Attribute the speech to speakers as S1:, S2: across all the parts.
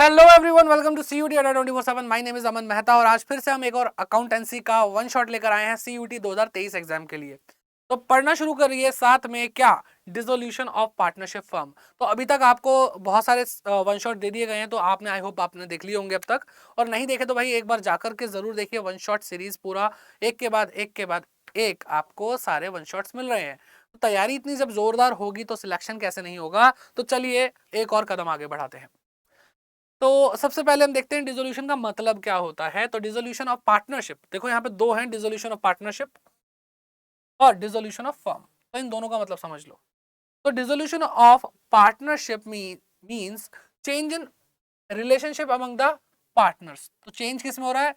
S1: Hello everyone, welcome to CUET Adda 24/7। My name is Aman Mehta और आज फिर से हम एक और अकाउंटेंसी का वन शॉट लेकर आए हैं सीयूटी 2023 एग्जाम के लिए। तो पढ़ना शुरू करिए, साथ में क्या डिसोल्यूशन ऑफ पार्टनरशिप फर्म। तो अभी तक आपको बहुत सारे वन शॉट दे दिए गए हैं, तो आपने आई होप आपने देख लिए होंगे अब तक। और नहीं देखे तो भाई एक बार जाकर के जरूर देखिए वन शॉट सीरीज पूरा, एक के बाद एक के बाद एक आपको सारे वन शॉट्स मिल रहे हैं। तो तैयारी इतनी जब जोरदार होगी तो सिलेक्शन कैसे नहीं होगा। तो चलिए एक और कदम आगे बढ़ाते हैं। तो सबसे पहले हम देखते हैं डिसोल्यूशन का मतलब क्या होता है। तो डिसोल्यूशन ऑफ पार्टनरशिप, देखो यहाँ पे दो हैं, डिसोल्यूशन ऑफ पार्टनरशिप और डिसोल्यूशन ऑफ फर्म। तो इन दोनों का मतलब समझ लो। तो dissolution of partnership means change in relationship among the partners. तो चेंज किस में हो रहा है?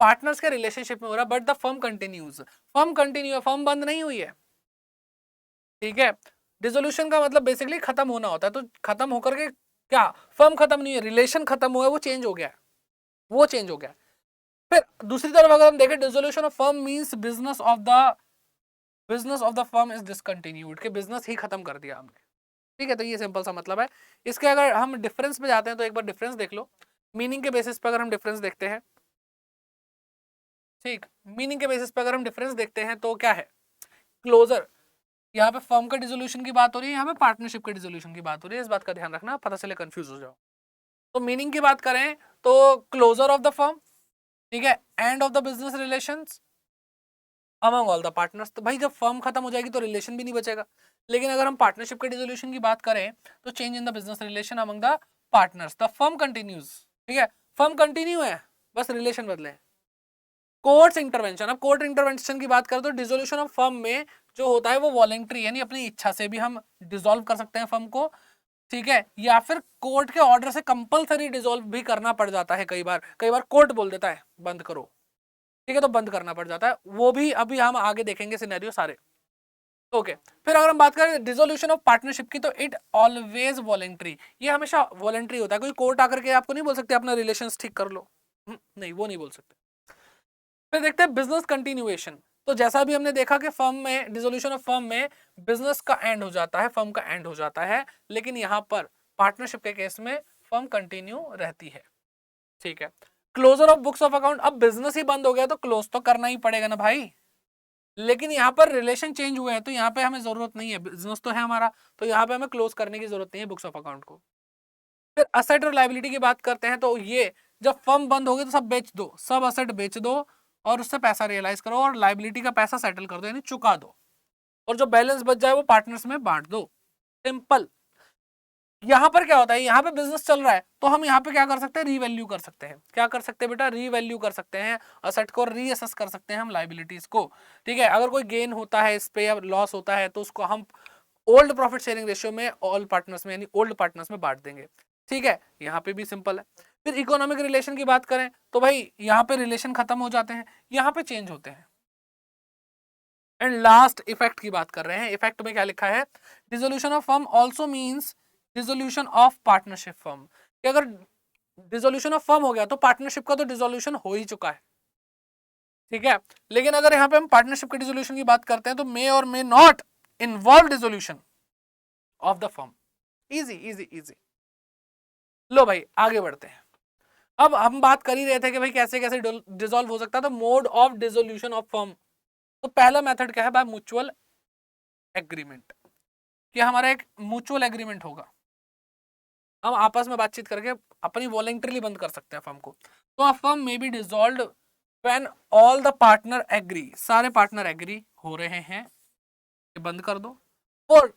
S1: पार्टनर्स के रिलेशनशिप में हो रहा है, but the firm continues. Firm continue है, फर्म बंद नहीं हुई है। ठीक है। डिसोल्यूशन का मतलब बेसिकली खत्म होना होता है। तो खत्म होकर के क्या, फर्म खत्म नहीं है, रिलेशन खत्म हुआ है, वो चेंज हो गया है, वो चेंज हो गया। फिर दूसरी तरफ अगर हम देखें, dissolution of firm means business of the firm is discontinued, के बिजनेस ही खत्म कर दिया हमने। ठीक है, तो ये सिंपल सा मतलब है। इसके अगर हम डिफरेंस पे जाते हैं तो एक बार डिफरेंस देख लो। मीनिंग के बेसिस पे अगर हम डिफरेंस देखते हैं, ठीक, मीनिंग के बेसिस पे अगर हम डिफरेंस देखते हैं तो क्या है? क्लोजर, यहाँ पे फर्म का डिसोल्यूशन की बात हो रही है, यहाँ पे पार्टनरशिप के डिसोल्यूशन की बात हो रही है। इस बात का ध्यान रखना, पता चले कंफ्यूज हो जाओ। तो मीनिंग की बात करें तो क्लोजर ऑफ द फर्म, ठीक है, end of the business relations among all the partners. तो भाई जब फर्म खत्म हो जाएगी तो रिलेशन भी नहीं बचेगा। लेकिन अगर हम पार्टनरशिप के डिसोल्यूशन की बात करें तो change in the business relation among the partners, the firm continues. ठीक है, फर्म कंटिन्यू है, बस रिलेशन बदले। कोर्ट इंटरवेंशन, अब कोर्ट इंटरवेंशन की बात करें तो डिसोल्यूशन ऑफ फर्म में जो होता है वो वॉलेंट्री, यानी अपनी इच्छा से भी हम डिसॉल्व कर सकते हैं फर्म को। ठीक है, या फिर कोर्ट के ऑर्डर से कंपलसरी डिसॉल्व भी करना पड़ जाता है। कई बार कोर्ट बोल देता है बंद करो, ठीक है, तो बंद करना पड़ जाता है। वो भी अभी हम आगे देखेंगे सिनेरियो सारे। ओके, फिर अगर हम बात करें डिसोल्यूशन ऑफ पार्टनरशिप की, तो इट ऑलवेज वॉलेंट्री, ये हमेशा वॉलेंट्री होता है। कोई कोर्ट आकर के आपको नहीं बोल सकते अपना रिलेशंस ठीक कर लो, नहीं, वो नहीं बोल सकते। फिर देखते हैं बिजनेस कंटिन्यूएशन। तो जैसा भी हमने देखा कि फर्म में डिसोल्यूशन ऑफ फर्म में बिजनेस का एंड हो जाता है, फर्म का एंड हो जाता है, लेकिन यहाँ पर पार्टनरशिप के केस में फर्म कंटिन्यू रहती है। ठीक है, closure of books of account, अब बिजनेस ही बंद हो गया तो क्लोज तो करना ही पड़ेगा ना भाई। लेकिन यहाँ पर रिलेशन चेंज हुए हैं तो यहाँ पे हमें जरूरत नहीं है, बिजनेस तो है हमारा, तो यहाँ पे हमें क्लोज करने की जरूरत नहीं है बुक्स ऑफ अकाउंट को। फिर असेट और लाइबिलिटी की बात करते हैं, तो ये जब फर्म बंद होगी तो सब बेच दो, सब असेट बेच दो और उससे पैसा रियलाइज करो और लाइबिलिटी का पैसा सेटल कर दो, यानी चुका दो, और जो बैलेंस बच जाए वो पार्टनर्स में बांट दो। सिंपल। यहाँ पर क्या होता है, यहाँ पे बिजनेस चल रहा है तो हम यहाँ पे क्या कर सकते हैं, रीवैल्यू कर सकते हैं। क्या कर सकते हैं बेटा? रीवैल्यू कर सकते हैं असेट को, रीअसेस कर सकते हैं हम लाइबिलिटीज को। ठीक है, अगर कोई गेन होता है इस पे या लॉस होता है तो उसको हम ओल्ड प्रॉफिट शेयरिंग रेशियो में ऑल पार्टनर्स में, यानी ओल्ड पार्टनर्स में बांट देंगे। ठीक है, यहाँ पे भी सिंपल है। फिर इकोनॉमिक रिलेशन की बात करें तो भाई यहाँ पे रिलेशन खत्म हो जाते हैं, यहाँ पे चेंज होते हैं। एंड लास्ट इफेक्ट की बात कर रहे हैं। इफेक्ट में क्या लिखा है? Dissolution of firm also means dissolution of partnership firm, कि अगर डिसोल्यूशन ऑफ फर्म हो गया तो पार्टनरशिप का तो डिसोल्यूशन हो ही चुका है। ठीक है, लेकिन अगर यहाँ पे हम पार्टनरशिप के डिसोल्यूशन की बात करते हैं तो मे और may not involve dissolution of the firm. Easy easy easy. लो भाई आगे बढ़ते हैं। अब हम बात कर ही रहे थे कि भाई कैसे कैसे डिसॉल्व हो सकता है, तो mode of dissolution of firm. तो पहला मेथड क्या है? बाय म्यूचुअल एग्रीमेंट, कि हमारा एक म्यूचुअल एग्रीमेंट होगा, हम आपस में बातचीत करके अपनी वॉलेंटरीली बंद कर सकते हैं फर्म को। तो a firm may be dissolved when all the partner agree, सारे पार्टनर एग्री हो रहे हैं कि बंद कर दो, फॉर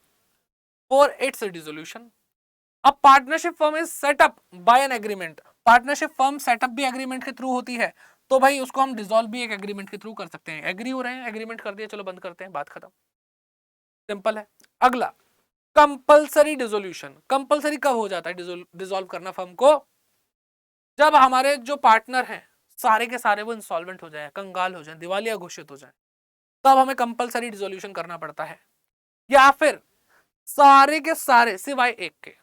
S1: फॉर इट्स डिसोल्यूशन। अब partnership firm is set up by an agreement, partnership firm set up भी एग्रीमेंट के थ्रू होती है, तो भाई उसको हम डिसॉल्व भी एक एग्रीमेंट के थ्रू कर सकते हैं। एग्री हो रहे हैं, एग्रीमेंट कर दिया, चलो बंद करते हैं, बात खत्म। सिंपल है। अगला, कंपलसरी डिसोल्यूशन। कंपलसरी कब हो जाता है डिसॉल्व करना फर्म को? जब हमारे जो पार्टनर हैं सारे के सारे वो इंसॉल्वेंट हो जाए, कंगाल हो जाए, दिवालिया घोषित हो जाए, तब हमें कंपलसरी डिसोल्यूशन करना पड़ता है। या फिर सारे के सारे सिवाय एक के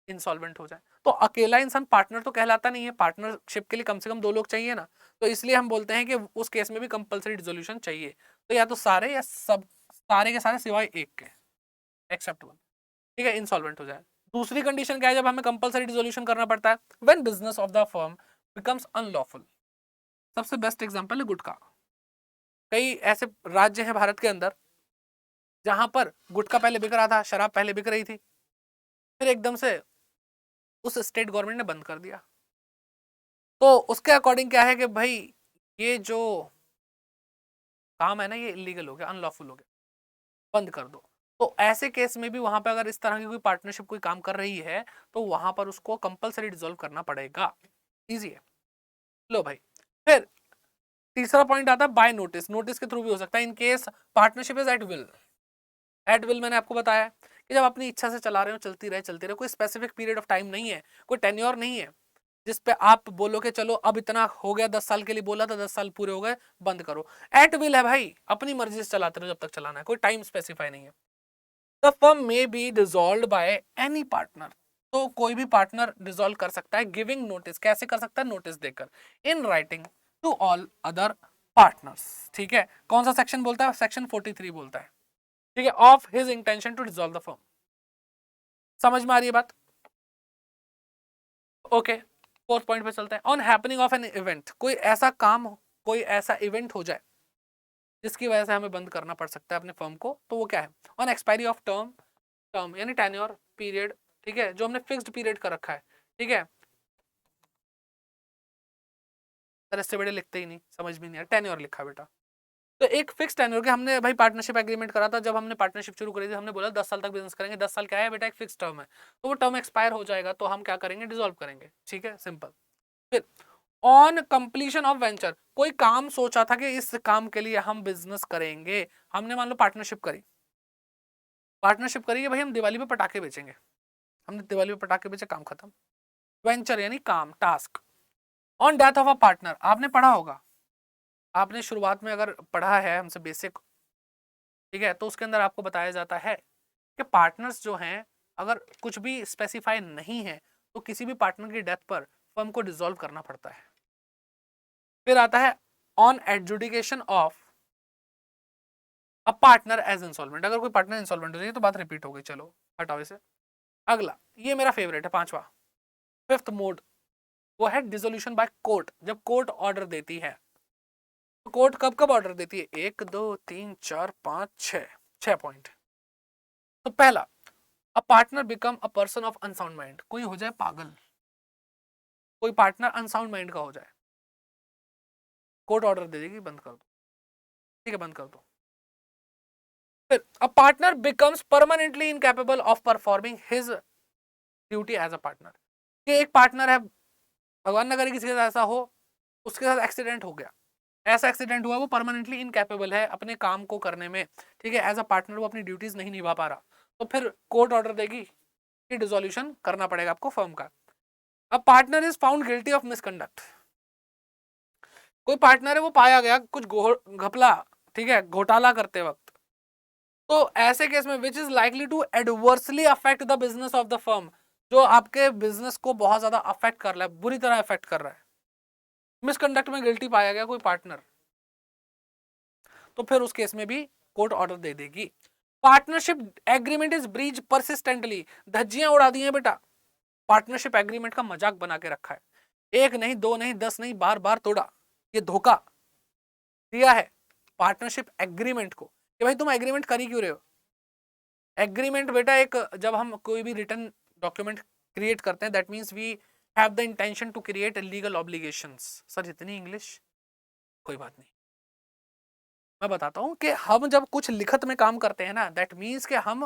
S1: इंसॉल्वेंट हो जाए। तो अकेला इंसान पार्टनर तो कहलाता नहीं है, पार्टनरशिप के लिए कम से कम दो लोग चाहिए ना, तो इसलिए हम बोलते हैं कि उस केस में भी कंपलसरी डिसोल्यूशन चाहिए। तो या तो सारे या सब, सारे के सारे सिवाय एक के, एक्सेप्ट वन, ठीक है, इंसॉल्वेंट हो जाए। दूसरी कंडीशन क्या है जब हमें कंपलसरी डिसोल्यूशन करना पड़ता है, when business of the firm becomes unlawful. सबसे बेस्ट एग्जांपल है गुटखा। कई ऐसे राज्य हैं भारत के अंदर जहां पर गुटखा पहले बिक रहा था, शराब पहले बिक रही थी, फिर एकदम से उस स्टेट गवर्नमेंट ने बंद कर दिया। तो उसके अकॉर्डिंग क्या है कि भाई ये जो काम है ना ये इलीगल हो गया, अनलॉफुल हो गया, बंद कर दो। तो ऐसे केस में भी वहां पे अगर इस तरह की कोई पार्टनरशिप कोई काम कर रही है तो वहां पर उसको कंपलसरी डिसॉल्व करना पड़ेगा। इजी है। लो भाई, फिर तीसरा पॉइंट आता है बाय नोटिस। नोटिस के थ्रू भी हो सकता है in case partnership is at will. At will मैंने आपको बताया कि जब अपनी इच्छा से चला रहे हो, चलती रहे, कोई स्पेसिफिक पीरियड ऑफ टाइम नहीं है, कोई टेन्योर नहीं है जिस पे आप बोलो कि चलो अब इतना हो गया, 10 साल के लिए बोला था, 10 साल पूरे हो गए, बंद करो। एट विल है भाई, अपनी मर्जी से चलाते रहो जब तक चलाना है, कोई टाइम स्पेसिफाई नहीं है। The firm may be dissolved by any partner. तो कोई भी पार्टनर डिसॉल्व कर सकता है गिविंग नोटिस। कैसे कर सकता है? नोटिस देकर, in writing to all other partners. ठीक है, कौन सा सेक्शन बोलता है? सेक्शन 43 बोलता है, ठीक है, of his intention to dissolve the firm. समझ में आ रही है बात? ओके, फोर्थ पॉइंट पे चलते हैं। On happening of an event, कोई ऐसा काम, कोई ऐसा इवेंट हो जाए जिसकी वजह से हमें बंद करना पड़ सकता है अपने फर्म को, तो वो क्या है? On expiry of term, term यानी टेन्योर पीरियड, ठीक है, जो हमने फिक्स्ड पीरियड कर रखा है, ठीक है। सर इससे बड़े लिखते ही नहीं, समझ में नहीं आया, टेन्योर लिखा बेटा। तो एक फिक्स टेन्योर के हमने भाई पार्टनरशिप एग्रीमेंट करा था, जब हमने पार्टनरशिप शुरू करी थी हमने बोला 10 साल तक बिजनेस करेंगे। 10 साल क्या है बेटा? एक फिक्स टर्म है। तो वो टर्म एक्सपायर हो जाएगा तो हम क्या करेंगे? डिसॉल्व करेंगे। ठीक है, सिंपल। फिर ऑन कंप्लीशन ऑफ वेंचर, कोई काम सोचा था कि इस काम के लिए हम बिजनेस करेंगे, हमने मान लो पार्टनरशिप करी, पार्टनरशिप करी भाई हम दिवाली पे पटाखे बेचेंगे, हमने दिवाली पे पटाखे बेचे, काम खत्म। वेंचर यानी काम, task. On death of a partner, आपने पढ़ा होगा, आपने शुरुआत में अगर पढ़ा है हमसे बेसिक, ठीक है, तो उसके अंदर आपको बताया जाता है कि पार्टनर्स जो हैं अगर कुछ भी स्पेसिफाई नहीं है तो किसी भी पार्टनर की डेथ पर फर्म को डिसॉल्व करना पड़ता है। फिर आता है on adjudication of a partner as insolvent, अगर कोई पार्टनर इंसॉल्वेंट हो जाए तो बात रिपीट हो गई, चलो हटाओ इसे। अगला, ये मेरा फेवरेट है, पांचवा, फिफ्थ मोड, वो है डिसोल्यूशन बाय कोर्ट। जब कोर्ट ऑर्डर देती है, तो कोर्ट कब कब ऑर्डर देती है? 1 2 3 4 5 6, 6 पॉइंट। तो पहला, a partner become a person of unsound mind, कोई हो जाए पागल, कोई पार्टनर अनसाउंड माइंड का हो जाए, कोर्ट ऑर्डर दे देगी बंद कर दो, ठीक है, बंद कर दो। फिर a partner becomes permanently incapable of performing his duty as a partner, कि एक पार्टनर है, भगवान न करे किसी के साथ ऐसा हो, उसके साथ एक्सीडेंट हो गया, ऐसा एक्सीडेंट हुआ वो परमानेंटली इनकैपेबल है अपने काम को करने में, ठीक है, एज अ पार्टनर वो अपनी ड्यूटीज नहीं निभा पा रहा, तो फिर कोर्ट ऑर्डर देगी कि डिसोल्यूशन करना पड़ेगा आपको फर्म का। अब partner is found guilty of misconduct, कोई पार्टनर है वो पाया गया कुछ घपला, ठीक है, घोटाला करते वक्त, तो ऐसे केस में which is likely to adversely affect the business of the firm, जो आपके बिजनेस को बहुत ज्यादा अफेक्ट कर रहा है, बुरी तरह अफेक्ट कर रहा है, मिसकंडक्ट में गिल्टी पाया गया कोई पार्टनर, तो फिर उस केस में भी कोर्ट ऑर्डर दे देगी। Partnership agreement is breach persistently, धज्जियां उड़ा दी हैं बेटा, पार्टनरशिप एग्रीमेंट का मजाक बना के रखा है, एक नहीं, दो नहीं, 10 नहीं, बार बार तोड़ा, ये धोखा दिया है पार्टनरशिप एग्रीमेंट को कि भाई तुम एग्रीमेंट कर ही क्यों रहे हो। एग्रीमेंट बेटा एक, जब हम कोई भी रिटन डॉक्यूमेंट क्रिएट करते हैं, that means we have the intention to create legal obligations. Sir इतनी इंग्लिश, कोई बात नहीं, मैं बताता हूं कि हम जब कुछ लिखत में काम करते हैं ना, दैट मींस कि हम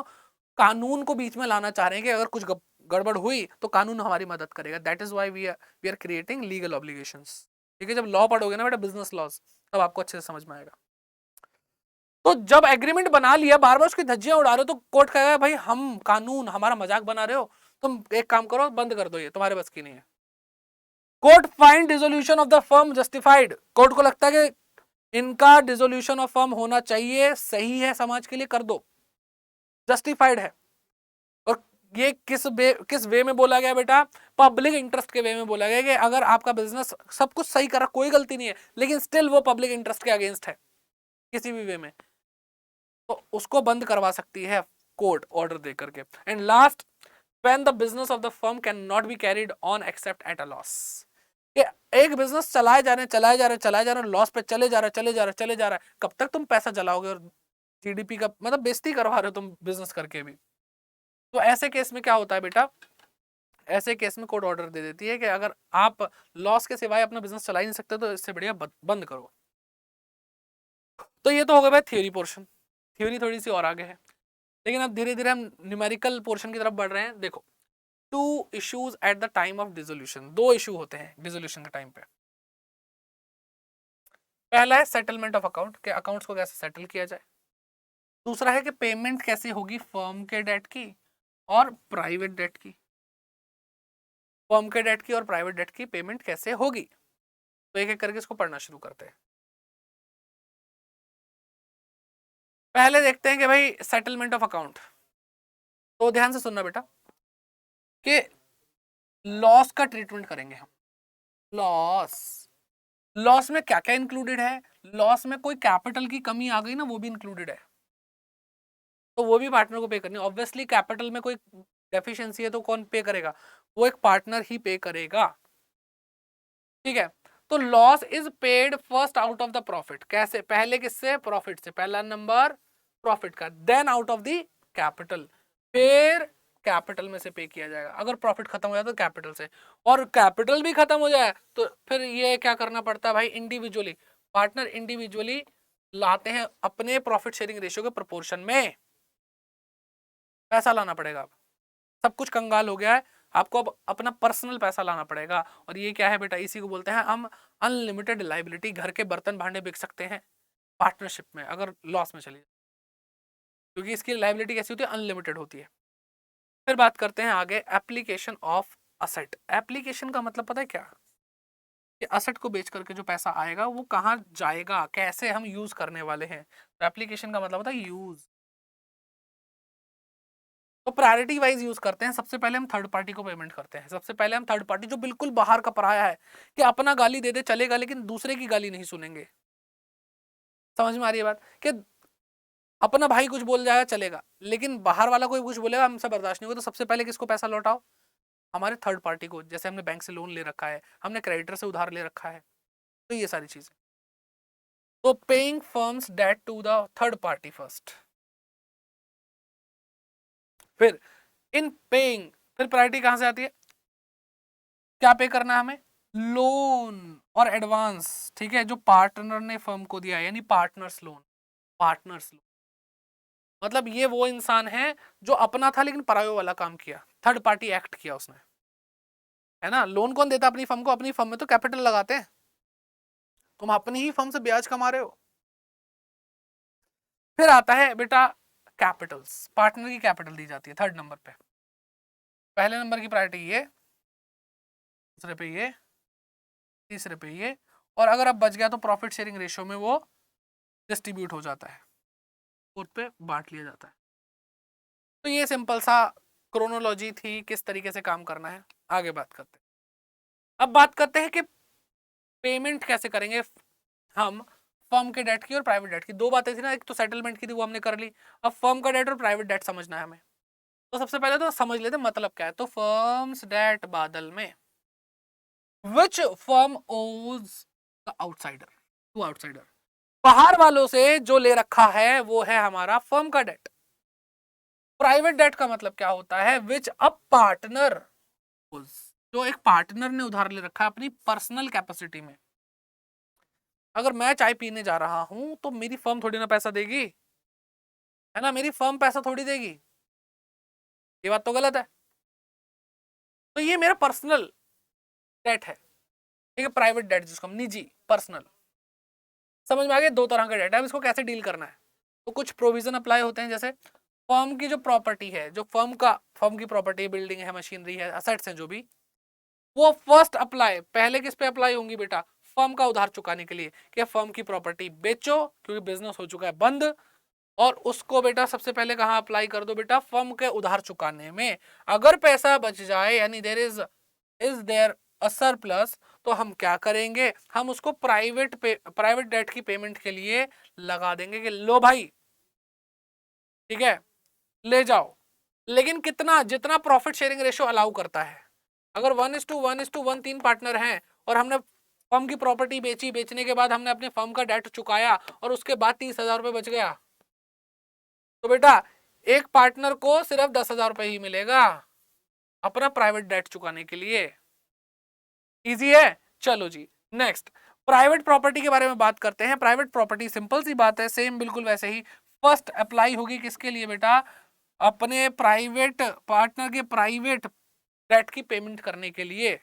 S1: कानून को बीच में लाना चाह रहे हैं कि अगर कुछ गड़बड़ हुई तो कानून हमारी मदद करेगा, that is why we are creating legal obligations. ठीक है, जब लॉ पढ़ोगे ना बेटा, बिजनेस लॉज, तब आपको अच्छे से समझ में आएगा। तो जब एग्रीमेंट बना लिया, बार बार उसकी धज्जियां उड़ा रहे हो, तो कोर्ट कहेगा भाई हम कानून, हमारा मजाक बना रहे हो, तुम एक काम करो, बंद कर दो, ये तुम्हारे बस की नहीं है। Court find dissolution of the firm justified, court को लगता है कि इनका डिसोल्यूशन ऑफ फर्म होना चाहिए, सही है, समाज के लिए कर दो, जस्टिफाइड है। और ये किस वे में बोला गया बेटा? पब्लिक इंटरेस्ट के वे में बोला गया कि अगर आपका बिजनेस सब कुछ सही कर रहा, कोई गलती नहीं है, लेकिन स्टिल वो पब्लिक इंटरेस्ट के अगेंस्ट है किसी भी वे में, तो उसको बंद करवा सकती है कोर्ट ऑर्डर दे करके। And last, when the business of the firm cannot be carried on except at a loss। कि एक बिजनेस चलाए जा रहे हैं, लॉस पे चले जा रहा है, कब तक तुम पैसा जलाओगे और जीडीपी का मतलब बेइज्जती करवा रहे हो तुम बिजनेस करके भी। तो ऐसे केस में क्या होता है बेटा, ऐसे केस में कोर्ट ऑर्डर दे देती है कि अगर आप लॉस के सिवाय अपना बिजनेस चला ही नहीं सकते तो इससे बढ़िया बंद करो। तो ये तो हो गया भाई थ्योरी पोर्शन, थ्योरी थोड़ी सी और आगे है, लेकिन अब धीरे धीरे हम न्यूमेरिकल पोर्शन की तरफ बढ़ रहे हैं। देखो, two issues at the time of dissolution, दो इशू होते हैं डिसोल्यूशन के टाइम पे। पहला है सेटलमेंट ऑफ अकाउंट, के अकाउंट्स को कैसे सेटल किया जाए। दूसरा है कि पेमेंट कैसे होगी फर्म के डेट की और प्राइवेट डेट की, फर्म के डेट की और प्राइवेट डेट की पेमेंट कैसे होगी। तो एक एक करके इसको पढ़ना शुरू करते हैं। पहले देखते हैं कि भाई सेटलमेंट ऑफ अकाउंट। तो ध्यान से सुनना बेटा कि लॉस का ट्रीटमेंट करेंगे हम। लॉस में क्या क्या इंक्लूडेड है, लॉस में कोई कैपिटल की कमी आ गई ना वो भी इंक्लूडेड है, तो वो भी पार्टनर को पे करनी है। ऑब्वियसली कैपिटल में कोई डेफिशिएंसी है तो कौन पे करेगा, वो एक पार्टनर ही पे करेगा, ठीक है। तो loss is paid first out of the profit, कैसे, पहले किससे, प्रॉफिट से, पहला नंबर प्रॉफिट का, then out of the capital, फिर कैपिटल में से पे किया जाएगा। अगर प्रॉफिट खत्म हो जाए तो कैपिटल से, और कैपिटल भी खत्म हो जाए तो फिर ये क्या करना पड़ता है भाई, इंडिविजुअली, पार्टनर इंडिविजुअली लाते हैं अपने प्रॉफिट शेयरिंग रेशियो के प्रोपोर्शन में पैसा लाना पड़ेगा। सब कुछ कंगाल हो गया है, आपको अब अपना पर्सनल पैसा लाना पड़ेगा। और ये क्या है बेटा, इसी को बोलते हैं हम अनलिमिटेड लायबिलिटी। घर के बर्तन भांडे बिक सकते हैं पार्टनरशिप में अगर लॉस में चली, क्योंकि इसकी लायबिलिटी कैसी होती है, अनलिमिटेड होती है। फिर बात करते हैं आगे एप्लीकेशन ऑफ असेट। एप्लीकेशन का मतलब पता है क्या, कि असेट को बेच करके जो पैसा आएगा वो कहाँ जाएगा, कैसे हम यूज करने वाले हैं। तो एप्लीकेशन का मतलब होता है यूज। तो प्रायोरिटी वाइज यूज करते हैं। सबसे पहले हम थर्ड पार्टी को पेमेंट करते हैं। सबसे पहले हम थर्ड पार्टी जो बिल्कुल बाहर का पराया है, कि अपना गाली दे दे चलेगा लेकिन दूसरे की गाली नहीं सुनेंगे। समझ में आ रही है बात, कि अपना भाई कुछ बोल जाएगा चलेगा लेकिन बाहर वाला कोई कुछ बोलेगा हमसे बर्दाश्त नहीं होगा। तो सबसे पहले किसको पैसा लौटाओ, हमारे थर्ड पार्टी को। जैसे हमने बैंक से लोन ले रखा है, हमने क्रेडिटर से उधार ले रखा है, तो ये सारी चीजें। तो paying firm's debt to the third party first, फिर इन पेइंग, फिर प्रायोरिटी कहां से आती है, क्या पे करना है हमें, लोन और एडवांस, ठीक है, जो पार्टनर ने फर्म को दिया है, यानी पार्टनर्स लोन। पार्टनर्स लोन मतलब ये वो इंसान है जो अपना था लेकिन परायो वाला काम किया, थर्ड पार्टी एक्ट किया उसने, है ना। लोन कौन देता अपनी फर्म को, अपनी फर्म में तो कैपिटल लगाते हैं, तुम अपनी ही फर्म से ब्याज कमा रहे हो। फिर आता है बेटा कैपिटल्स, पार्टनर की कैपिटल दी जाती है थर्ड नंबर पे। पहले नंबर की प्रायोरिटी ये, दूसरे पे ये, तीसरे पे ये, और अगर अब बच गया तो प्रॉफिट शेयरिंग रेशियो में वो डिस्ट्रीब्यूट हो जाता है, फोर्थ पे बांट लिया जाता है। तो ये सिंपल सा क्रोनोलॉजी थी किस तरीके से काम करना है। आगे बात करते हैं, अब बात करते हैं कि पेमेंट कैसे करेंगे हम फर्म के डेट की और प्राइवेट डेट की। दो बातें थी ना, एक तो सेटलमेंट की थी वो हमने कर ली, अब फर्म का डेट और प्राइवेट डेट समझना है हमें। तो सबसे पहले तो समझ लेते मतलब क्या है। तो फर्म्स डेट बादल में विच फर्म ओज द आउटसाइडर, टू आउटसाइडर, बाहर वालों से जो ले रखा है वो है हमारा फर्म का डेट। प्राइवेट डेट का मतलब क्या होता है, विच अ पार्टनर, जो एक पार्टनर ने उधार ले रखा है अपनी पर्सनल कैपेसिटी में। अगर मैं चाय पीने जा रहा हूं तो मेरी फर्म थोड़ी ना पैसा देगी, है ना, मेरी फर्म पैसा थोड़ी देगी, ये बात तो गलत है। तो ये मेरा पर्सनल डेट है, ठीक है, प्राइवेट डेट जिसको हम निजी पर्सनल, समझ में आ गया। दो तरह का डेट है, अब इसको कैसे डील करना है। तो कुछ प्रोविजन अप्लाई होते हैं, जैसे फर्म की जो प्रॉपर्टी है, जो फर्म की प्रॉपर्टी, बिल्डिंग है, मशीनरी है, असेट्स हैं जो भी, वो फर्स्ट अप्लाई, पहले किस पे अप्लाई होंगी बेटा, फर्म का उधार चुकाने के लिए, कि फर्म की प्रॉपर्टी बेचो क्योंकि बिजनेस हो चुका है बंद, और उसको बेटा सबसे पहले कहां अप्लाई कर दो बेटा, फर्म के उधार चुकाने में। अगर पैसा बच जाए यानी there is there a surplus, तो हम क्या करेंगे, हम उसको प्राइवेट डेट की पेमेंट के लिए लगा देंगे कि लो भाई, ठीक है, ले जाओ, लेकिन कितना, जितना प्रॉफिट शेयरिंग रेशियो अलाउ करता है। अगर 1:1:1 3 पार्टनर हैं और हमने फर्म की प्रॉपर्टी बेची, बेचने के बाद हमने अपने फर्म का डेट चुकाया और उसके बाद 30,000 रुपए बच गया, तो बेटा एक पार्टनर को सिर्फ 10,000 रुपए ही मिलेगा अपना प्राइवेट डेट चुकाने के लिए। इजी है। चलो जी नेक्स्ट, प्राइवेट प्रॉपर्टी के बारे में बात करते हैं। प्राइवेट प्रॉपर्टी सिंपल सी बात है, सेम बिल्कुल वैसे ही फर्स्ट अप्लाई होगी किसके लिए बेटा, अपने प्राइवेट पार्टनर के प्राइवेट डेट की पेमेंट करने के लिए।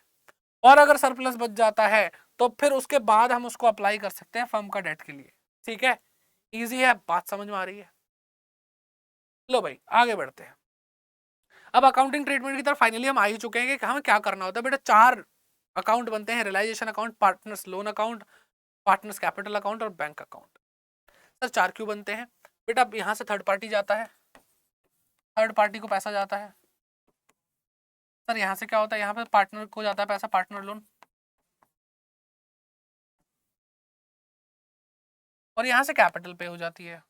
S1: और अगर सरप्लस बच जाता है तो फिर उसके बाद हम उसको अप्लाई कर सकते हैं फर्म का डेट के लिए। ठीक है, इजी है, बात समझ में आ रही है। लो भाई आगे बढ़ते हैं। अब अकाउंटिंग ट्रीटमेंट की तरफ फाइनली हम आ ही चुके हैं कि हमें क्या करना होता है बेटा। 4 अकाउंट बनते हैं, realisation account, partners loan account, partners capital account और बैंक अकाउंट। सर 4 क्यों बनते हैं बेटा? यहां से थर्ड पार्टी जाता है, थर्ड पार्टी को पैसा जाता है। सर यहाँ से क्या होता है, यहाँ पे पार्टनर को जाता है पैसा, पार्टनर लोन, और यहाँ से कैपिटल पे हो जाती है,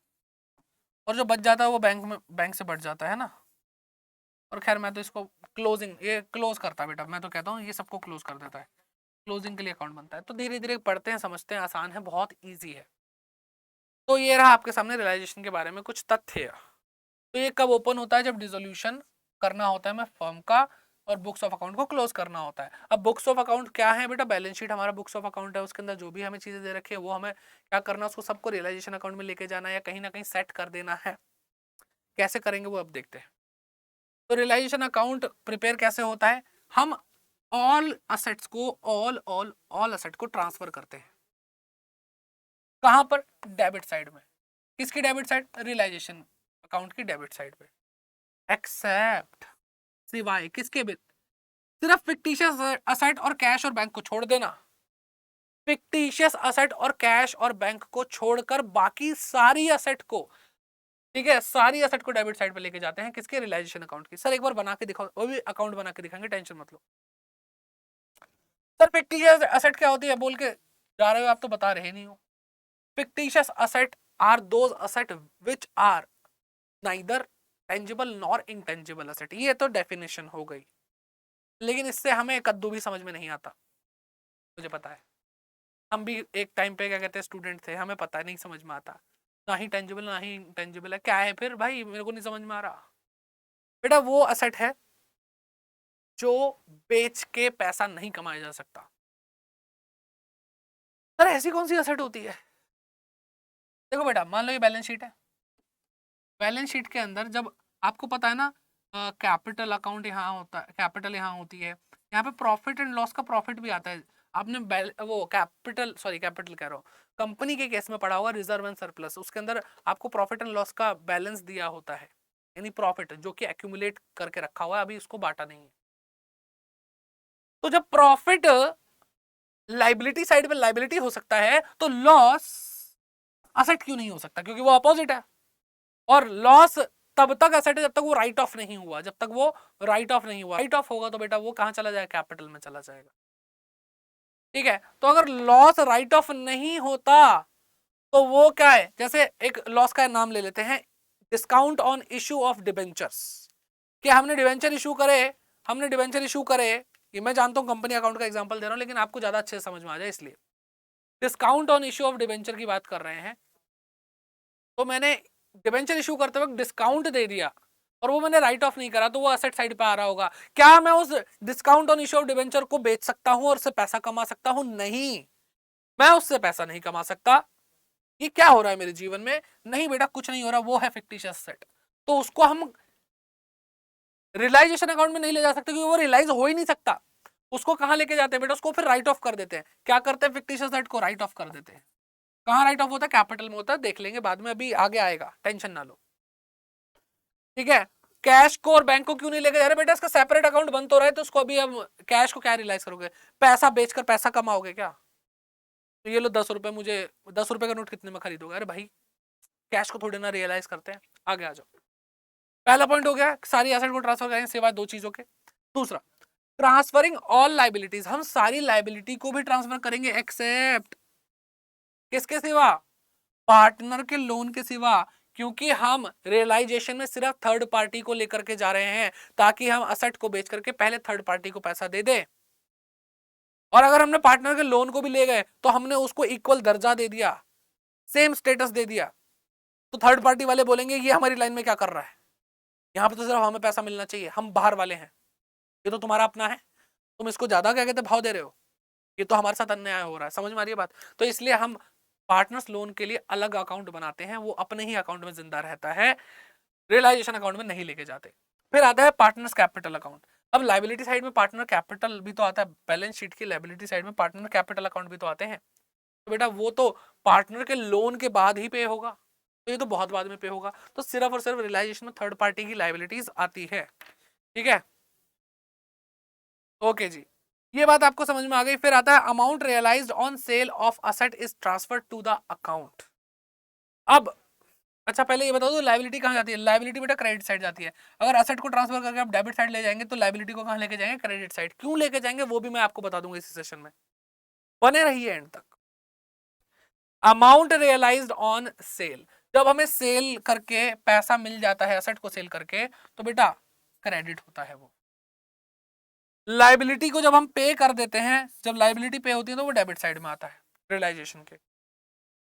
S1: और जो बच जाता है वो बैंक में, बैंक से बढ़ जाता है ना। और खैर मैं तो इसको क्लोजिंग, ये क्लोज करता है बेटा, मैं तो कहता हूँ ये सबको क्लोज कर देता है, क्लोजिंग के लिए अकाउंट बनता है। तो धीरे धीरे पढ़ते हैं, समझते हैं, आसान है, बहुत ईजी है। तो ये रहा आपके सामने रियलाइजेशन के बारे में कुछ तथ्य। तो ये कब ओपन होता है? जब डिसोल्यूशन करना होता है हमें फर्म का और बुक्स ऑफ अकाउंट को क्लोज करना होता है। अब बुक्स ऑफ अकाउंट क्या है बेटा? बैलेंस शीट हमारा बुक्स ऑफ अकाउंट है, उसके अंदर जो भी हमें चीजें दे रखी है वो हमें क्या करना है, उसको सबको रियलाइजेशन अकाउंट में लेके जाना है या कहीं ना कहीं सेट कर देना है। कैसे करेंगे वो अब देखते हैं। तो रियलाइजेशन अकाउंट प्रिपेयर कैसे होता है? हम ऑल असेट्स को, ऑल असेट को ट्रांसफर करते हैं। कहां पर? डेबिट साइड में। किसकी डेबिट साइड? रियलाइजेशन अकाउंट की डेबिट साइड पे। एक्सेप्ट, सिवाय किसके भी? सिर्फ फिक्टिशियस असेट और कैश और बैंक को छोड़ देना। फिक्टिशियस असेट और कैश और बैंक को छोड़कर बाकी सारी असेट को, ठीक है, सारी असेट को डेबिट साइड पे लेके जाते हैं। किसके? रियलाइजेशन अकाउंट की। सर एक बार बना के दिखाओ, वो भी अकाउंट बना के दिखाएंगे, टेंशन मत लो। सर फिक्टिशियस असेट क्या होती है बोल के जा रहे हो आप, तो बता रहे नहीं हो। Fictitious asset are those asset which are neither tangible nor intangible asset. ये तो डेफिनेशन हो गई, लेकिन इससे हमें कद्दू भी समझ में नहीं आता, मुझे पता है। हम भी एक टाइम पे क्या कहते हैं स्टूडेंट थे, हमें पता है, नहीं समझ में आता, ना ही टेंजिबल ना ही इंटेंजिबल है, क्या है फिर भाई, मेरे को नहीं समझ में आ रहा। बेटा वो असेट है जो बेच के पैसा नहीं कमाया जा सकता। सर ऐसी कौन सी असेट होती है? देखो बेटा मान लो ये बैलेंस शीट है, बैलेंस शीट के अंदर जब आपको पता है ना, कैपिटल अकाउंट यहाँ होता है, कैपिटल यहाँ होती है, यहाँ पे प्रॉफिट एंड लॉस का प्रॉफिट भी आता है। आपने वो कैपिटल, सॉरी कैपिटल कह रहा हूँ, कंपनी के केस में पढ़ा हुआ रिजर्व एंड सरप्लस, उसके अंदर आपको प्रॉफिट एंड लॉस का बैलेंस दिया होता है, यानी प्रॉफिट जो कि एक्यूमुलेट करके रखा हुआ है, अभी उसको बांटा नहीं है। तो जब प्रॉफिट लाइबिलिटी साइड पे लाइबिलिटी हो सकता है, तो लॉस असेट क्यों नहीं हो सकता? क्योंकि वो अपोजिट है। और लॉस तब तक असेट है जब तक वो राइट ऑफ नहीं हुआ, जब तक वो राइट ऑफ नहीं हुआ। राइट ऑफ होगा तो बेटा वो कहां चला जाएगा? कैपिटल में चला जाएगा। ठीक है, तो अगर लॉस राइट ऑफ नहीं होता तो वो क्या है? जैसे एक लॉस का नाम ले लेते हैं, discount on issue of debentures. कि हमने डिबेंचर इशू करे, हमने डिबेंचर इशू करे, ये मैं जानता हूं कंपनी अकाउंट का एग्जांपल दे रहा हूं, लेकिन आपको ज्यादा अच्छे से समझ में आ जाए इसलिए discount on issue of debenture की बात कर रहे हैं। तो मैंने डिबेंचर इशू करते वक्त डिस्काउंट दे दिया और वो मैंने राइट ऑफ नहीं करा, तो वो एसेट साइड पे आ रहा होगा। क्या मैं उस discount on issue of debenture को बेच सकता हूं और उससे पैसा कमा सकता हूं? नहीं, मैं उससे पैसा नहीं कमा सकता। ये क्या हो रहा है मेरे जीवन में? नहीं बेटा कुछ नहीं हो रहा, वो है फिक्टिशियस एसेट। तो उसको हम रियलाइजेशन अकाउंट में नहीं ले जा सकते क्योंकि वो रियलाइज हो ही नहीं सकता। उसको कहां लेके जाते हैं बेटा? उसको फिर राइट ऑफ कर देते हैं। क्या करते हैं? फिक्टिशियस एसेट को राइट ऑफ कर देते हैं। कहां राइट ऑफ होता है? कैपिटल में होता है, देख लेंगे बाद में, अभी आगे आएगा, टेंशन ना लो। ठीक है, कैश को और बैंक को क्यों नहीं लेके जा रहे बेटा? इसका सेपरेट अकाउंट बंद तो रहे, तो उसको अभी अब कैश को क्या रियलाइज करोगे? पैसा बेचकर पैसा कमाओगे क्या? तो ये लो 10 रुपए, मुझे 10 रुपए का नोट कितने में खरीदोगे? अरे भाई कैश को थोड़ी ना रियलाइज करते हैं। आगे आ जाओ। पहला पॉइंट हो गया, सारी एसेट को ट्रांसफर करेंगे सिवाय 2 चीजों के। दूसरा, ट्रांसफरिंग ऑल लाइबिलिटीज, हम सारी लाइबिलिटी को भी ट्रांसफर करेंगे एक्सेप्ट किसके सिवा? पार्टनर के लोन के सिवा। क्योंकि हम रियलाइजेशन में सिर्फ थर्ड पार्टी को लेकर के जा रहे हैं ताकि हम असेट को बेच करके पहले थर्ड पार्टी को पैसा दे दे। और अगर हमने पार्टनर के लोन को भी ले गए तो हमने उसको इक्वल दर्जा दे दिया, सेम स्टेटस दे दिया, तो थर्ड पार्टी वाले बोलेंगे ये हमारी लाइन में क्या कर रहा है, यहाँ पे तो सिर्फ हमें पैसा मिलना चाहिए, हम बाहर वाले हैं, ये तो तुम्हारा अपना है, तुम इसको ज्यादा क्या कहते भाव दे रहे हो, ये तो हमारे साथ अन्याय हो रहा है। समझ में आ रही है बात? तो इसलिए हम पार्टनर्स लोन के लिए अलग अकाउंट बनाते हैं, वो अपने ही अकाउंट में जिंदा रहता है, रियलाइजेशन अकाउंट में नहीं लेके जाते। फिर आता है पार्टनर्स कैपिटल अकाउंट। अब लायबिलिटी साइड में पार्टनर कैपिटल भी तो आता है, बैलेंस शीट की लायबिलिटी साइड में पार्टनर कैपिटल अकाउंट भी तो आते हैं। तो बेटा वो तो पार्टनर के लोन के बाद ही पे होगा, तो ये तो बहुत बाद में पे होगा, तो सिर्फ और सिर्फ रियलाइजेशन में थर्ड पार्टी की लायबिलिटीज आती है। ठीक है, ओके जी, ये बात आपको समझ में आ गई। फिर आता है amount realised on sale of asset is transferred to the account. अब अच्छा पहले ये बताओ तो लायबिलिटी कहाँ जाती है? लायबिलिटी बेटा क्रेडिट साइड जाती है। अगर असेट को ट्रांसफर करके आप डेबिट साइड ले जाएंगे तो लायबिलिटी को कहाँ लेके जाएंगे? Credit side. क्यों लेके जाएंगे वो भी मैं आपको बता दूंगा इस सेशन में, बने रहिए एंड तक। अमाउंट रियलाइज्ड ऑन सेल, जब हमें सेल करके पैसा मिल जाता है असेट को सेल करके तो बेटा क्रेडिट होता है वो। लायबिलिटी को जब हम पे कर देते हैं, जब लायबिलिटी पे होती है तो वो डेबिट साइड में आता है रियलाइजेशन के।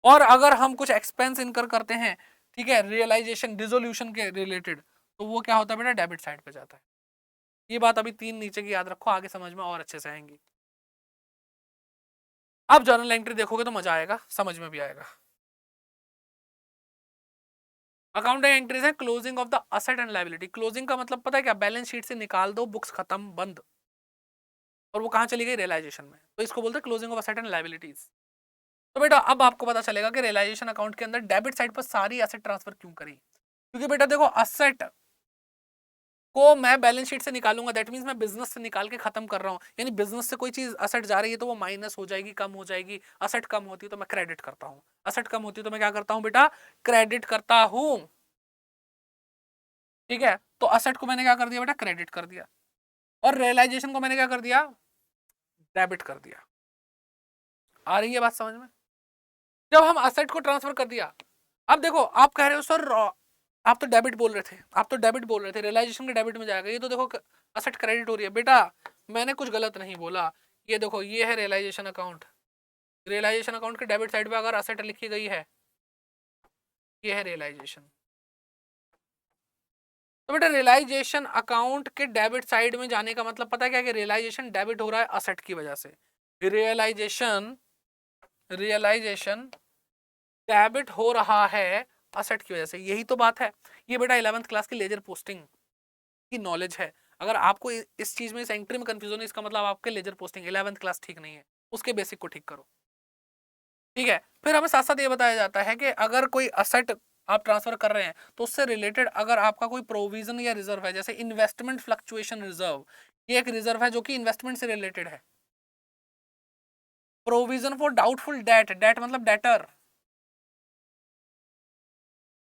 S1: और अगर हम कुछ एक्सपेंस इनकर करते हैं, ठीक है, रियलाइजेशन डिसोल्यूशन के रिलेटेड, तो वो क्या होता है बेटा? डेबिट साइड पे जाता है। ये बात अभी 3 नीचे की याद रखो, आगे समझ में और अच्छे से आएंगी। अब जर्नल एंट्री देखोगे तो मजा आएगा, समझ में भी आएगा। अकाउंटिंग एंट्रीज है closing of the asset and liability. Closing का मतलब पता है क्या? बैलेंस शीट से निकाल दो, बुक्स खत्म, बंद, और वो कहां चली गई? रियलाइजेशन में, तो इसको बोलते हैं closing of asset and liabilities. तो बेटा अब आपको पता चलेगा कि रियलाइजेशन अकाउंट के अंदर डेबिट साइड पर सारी एसेट ट्रांसफर क्यों करी। क्योंकि बेटा देखो, असेट को मैं बैलेंस शीट से निकालूंगा, दैट मींस मैं बिजनेस से निकाल के खत्म कर रहा हूं, यानी बिजनेस से कोई चीज असेट जा रही है तो वो माइनस हो जाएगी, कम हो जाएगी। असेट कम होती है तो मैं क्रेडिट करता हूं, असेट कम होती है तो मैं क्या करता हूं बेटा? क्रेडिट करता हूं। ठीक है, तो असेट को मैंने क्या कर दिया बेटा? क्रेडिट कर दिया, और रियलाइजेशन को मैंने क्या कर दिया? डेबिट कर दिया। आ रही है बात समझ में? जब हम असेट को ट्रांसफर कर दिया, अब देखो आप कह रहे हो सर आप तो डेबिट बोल रहे थे, आप तो डेबिट बोल रहे थे, रियलाइजेशन के डेबिट में जाएगा, ये तो देखो असेट क्रेडिट हो रही है। बेटा मैंने कुछ गलत नहीं बोला, ये देखो ये है रियलाइजेशन अकाउंट, रियलाइजेशन अकाउंट के डेबिट साइड पे अगर असेट लिखी गई है, ये है रियलाइजेशन, तो बेटा रियलाइजेशन अकाउंट के डेबिट साइड में जाने का मतलब पता है क्या? कि रियलाइजेशन डेबिट हो रहा है असेट की वजह से, रियलाइजेशन डेबिट हो रहा है असेट की वजह से, यही तो बात है। ये बेटा 11th क्लास की लेजर पोस्टिंग की नॉलेज है। अगर आपको इस चीज में, इस एंट्री में कंफ्यूजन है, इसका मतलब आपके लेजर पोस्टिंग 11th क्लास ठीक नहीं है, उसके बेसिक को ठीक करो। ठीक है, फिर हमें साथ साथ ये बताया जाता है कि अगर कोई असेट आप ट्रांसफर कर रहे हैं तो उससे रिलेटेड अगर आपका कोई प्रोविजन या रिजर्व है, जैसे इन्वेस्टमेंट फ्लक्चुएशन रिजर्व, ये एक रिजर्व है जो कि इन्वेस्टमेंट से रिलेटेड है। Provision for doubtful debt, debt मतलब डेटर,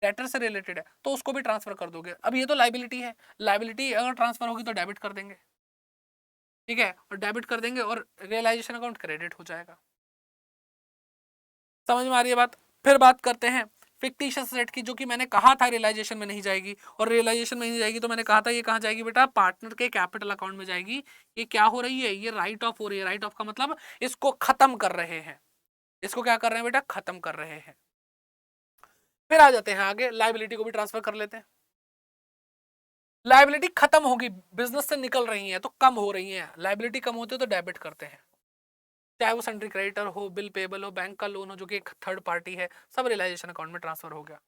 S1: डेटर से रिलेटेड है, तो उसको भी ट्रांसफर कर दोगे। अब ये तो लाइबिलिटी है, लाइबिलिटी अगर ट्रांसफर होगी तो डेबिट कर देंगे, ठीक है, और डेबिट कर देंगे और रियलाइजेशन अकाउंट क्रेडिट हो जाएगा। समझ में आ रही है बात? फिर बात करते हैं फिक्टिशियस एसेट की, जो कि मैंने कहा था रियलाइजेशन में नहीं जाएगी, और रियलाइजेशन में नहीं जाएगी तो मैंने कहा था ये कहाँ जाएगी बेटा? पार्टनर के कैपिटल अकाउंट में जाएगी। ये क्या हो रही है? ये राइट ऑफ हो रही है। राइट ऑफ का मतलब इसको खत्म कर रहे हैं, इसको क्या कर रहे हैं बेटा? खत्म कर रहे हैं। फिर आ जाते हैं आगे, लाइबिलिटी को भी ट्रांसफर कर लेते हैं। लाइबिलिटी खत्म होगी, बिजनेस से निकल रही है तो कम हो रही है, लाइबिलिटी कम होती है तो डेबिट करते हैं, चाहे वो सन्ड्री क्रेडिटर हो, बिल पेबल हो, बैंक का लोन हो जो कि एक थर्ड पार्टी है, सब रियलाइजेशन अकाउंट में ट्रांसफर हो गया।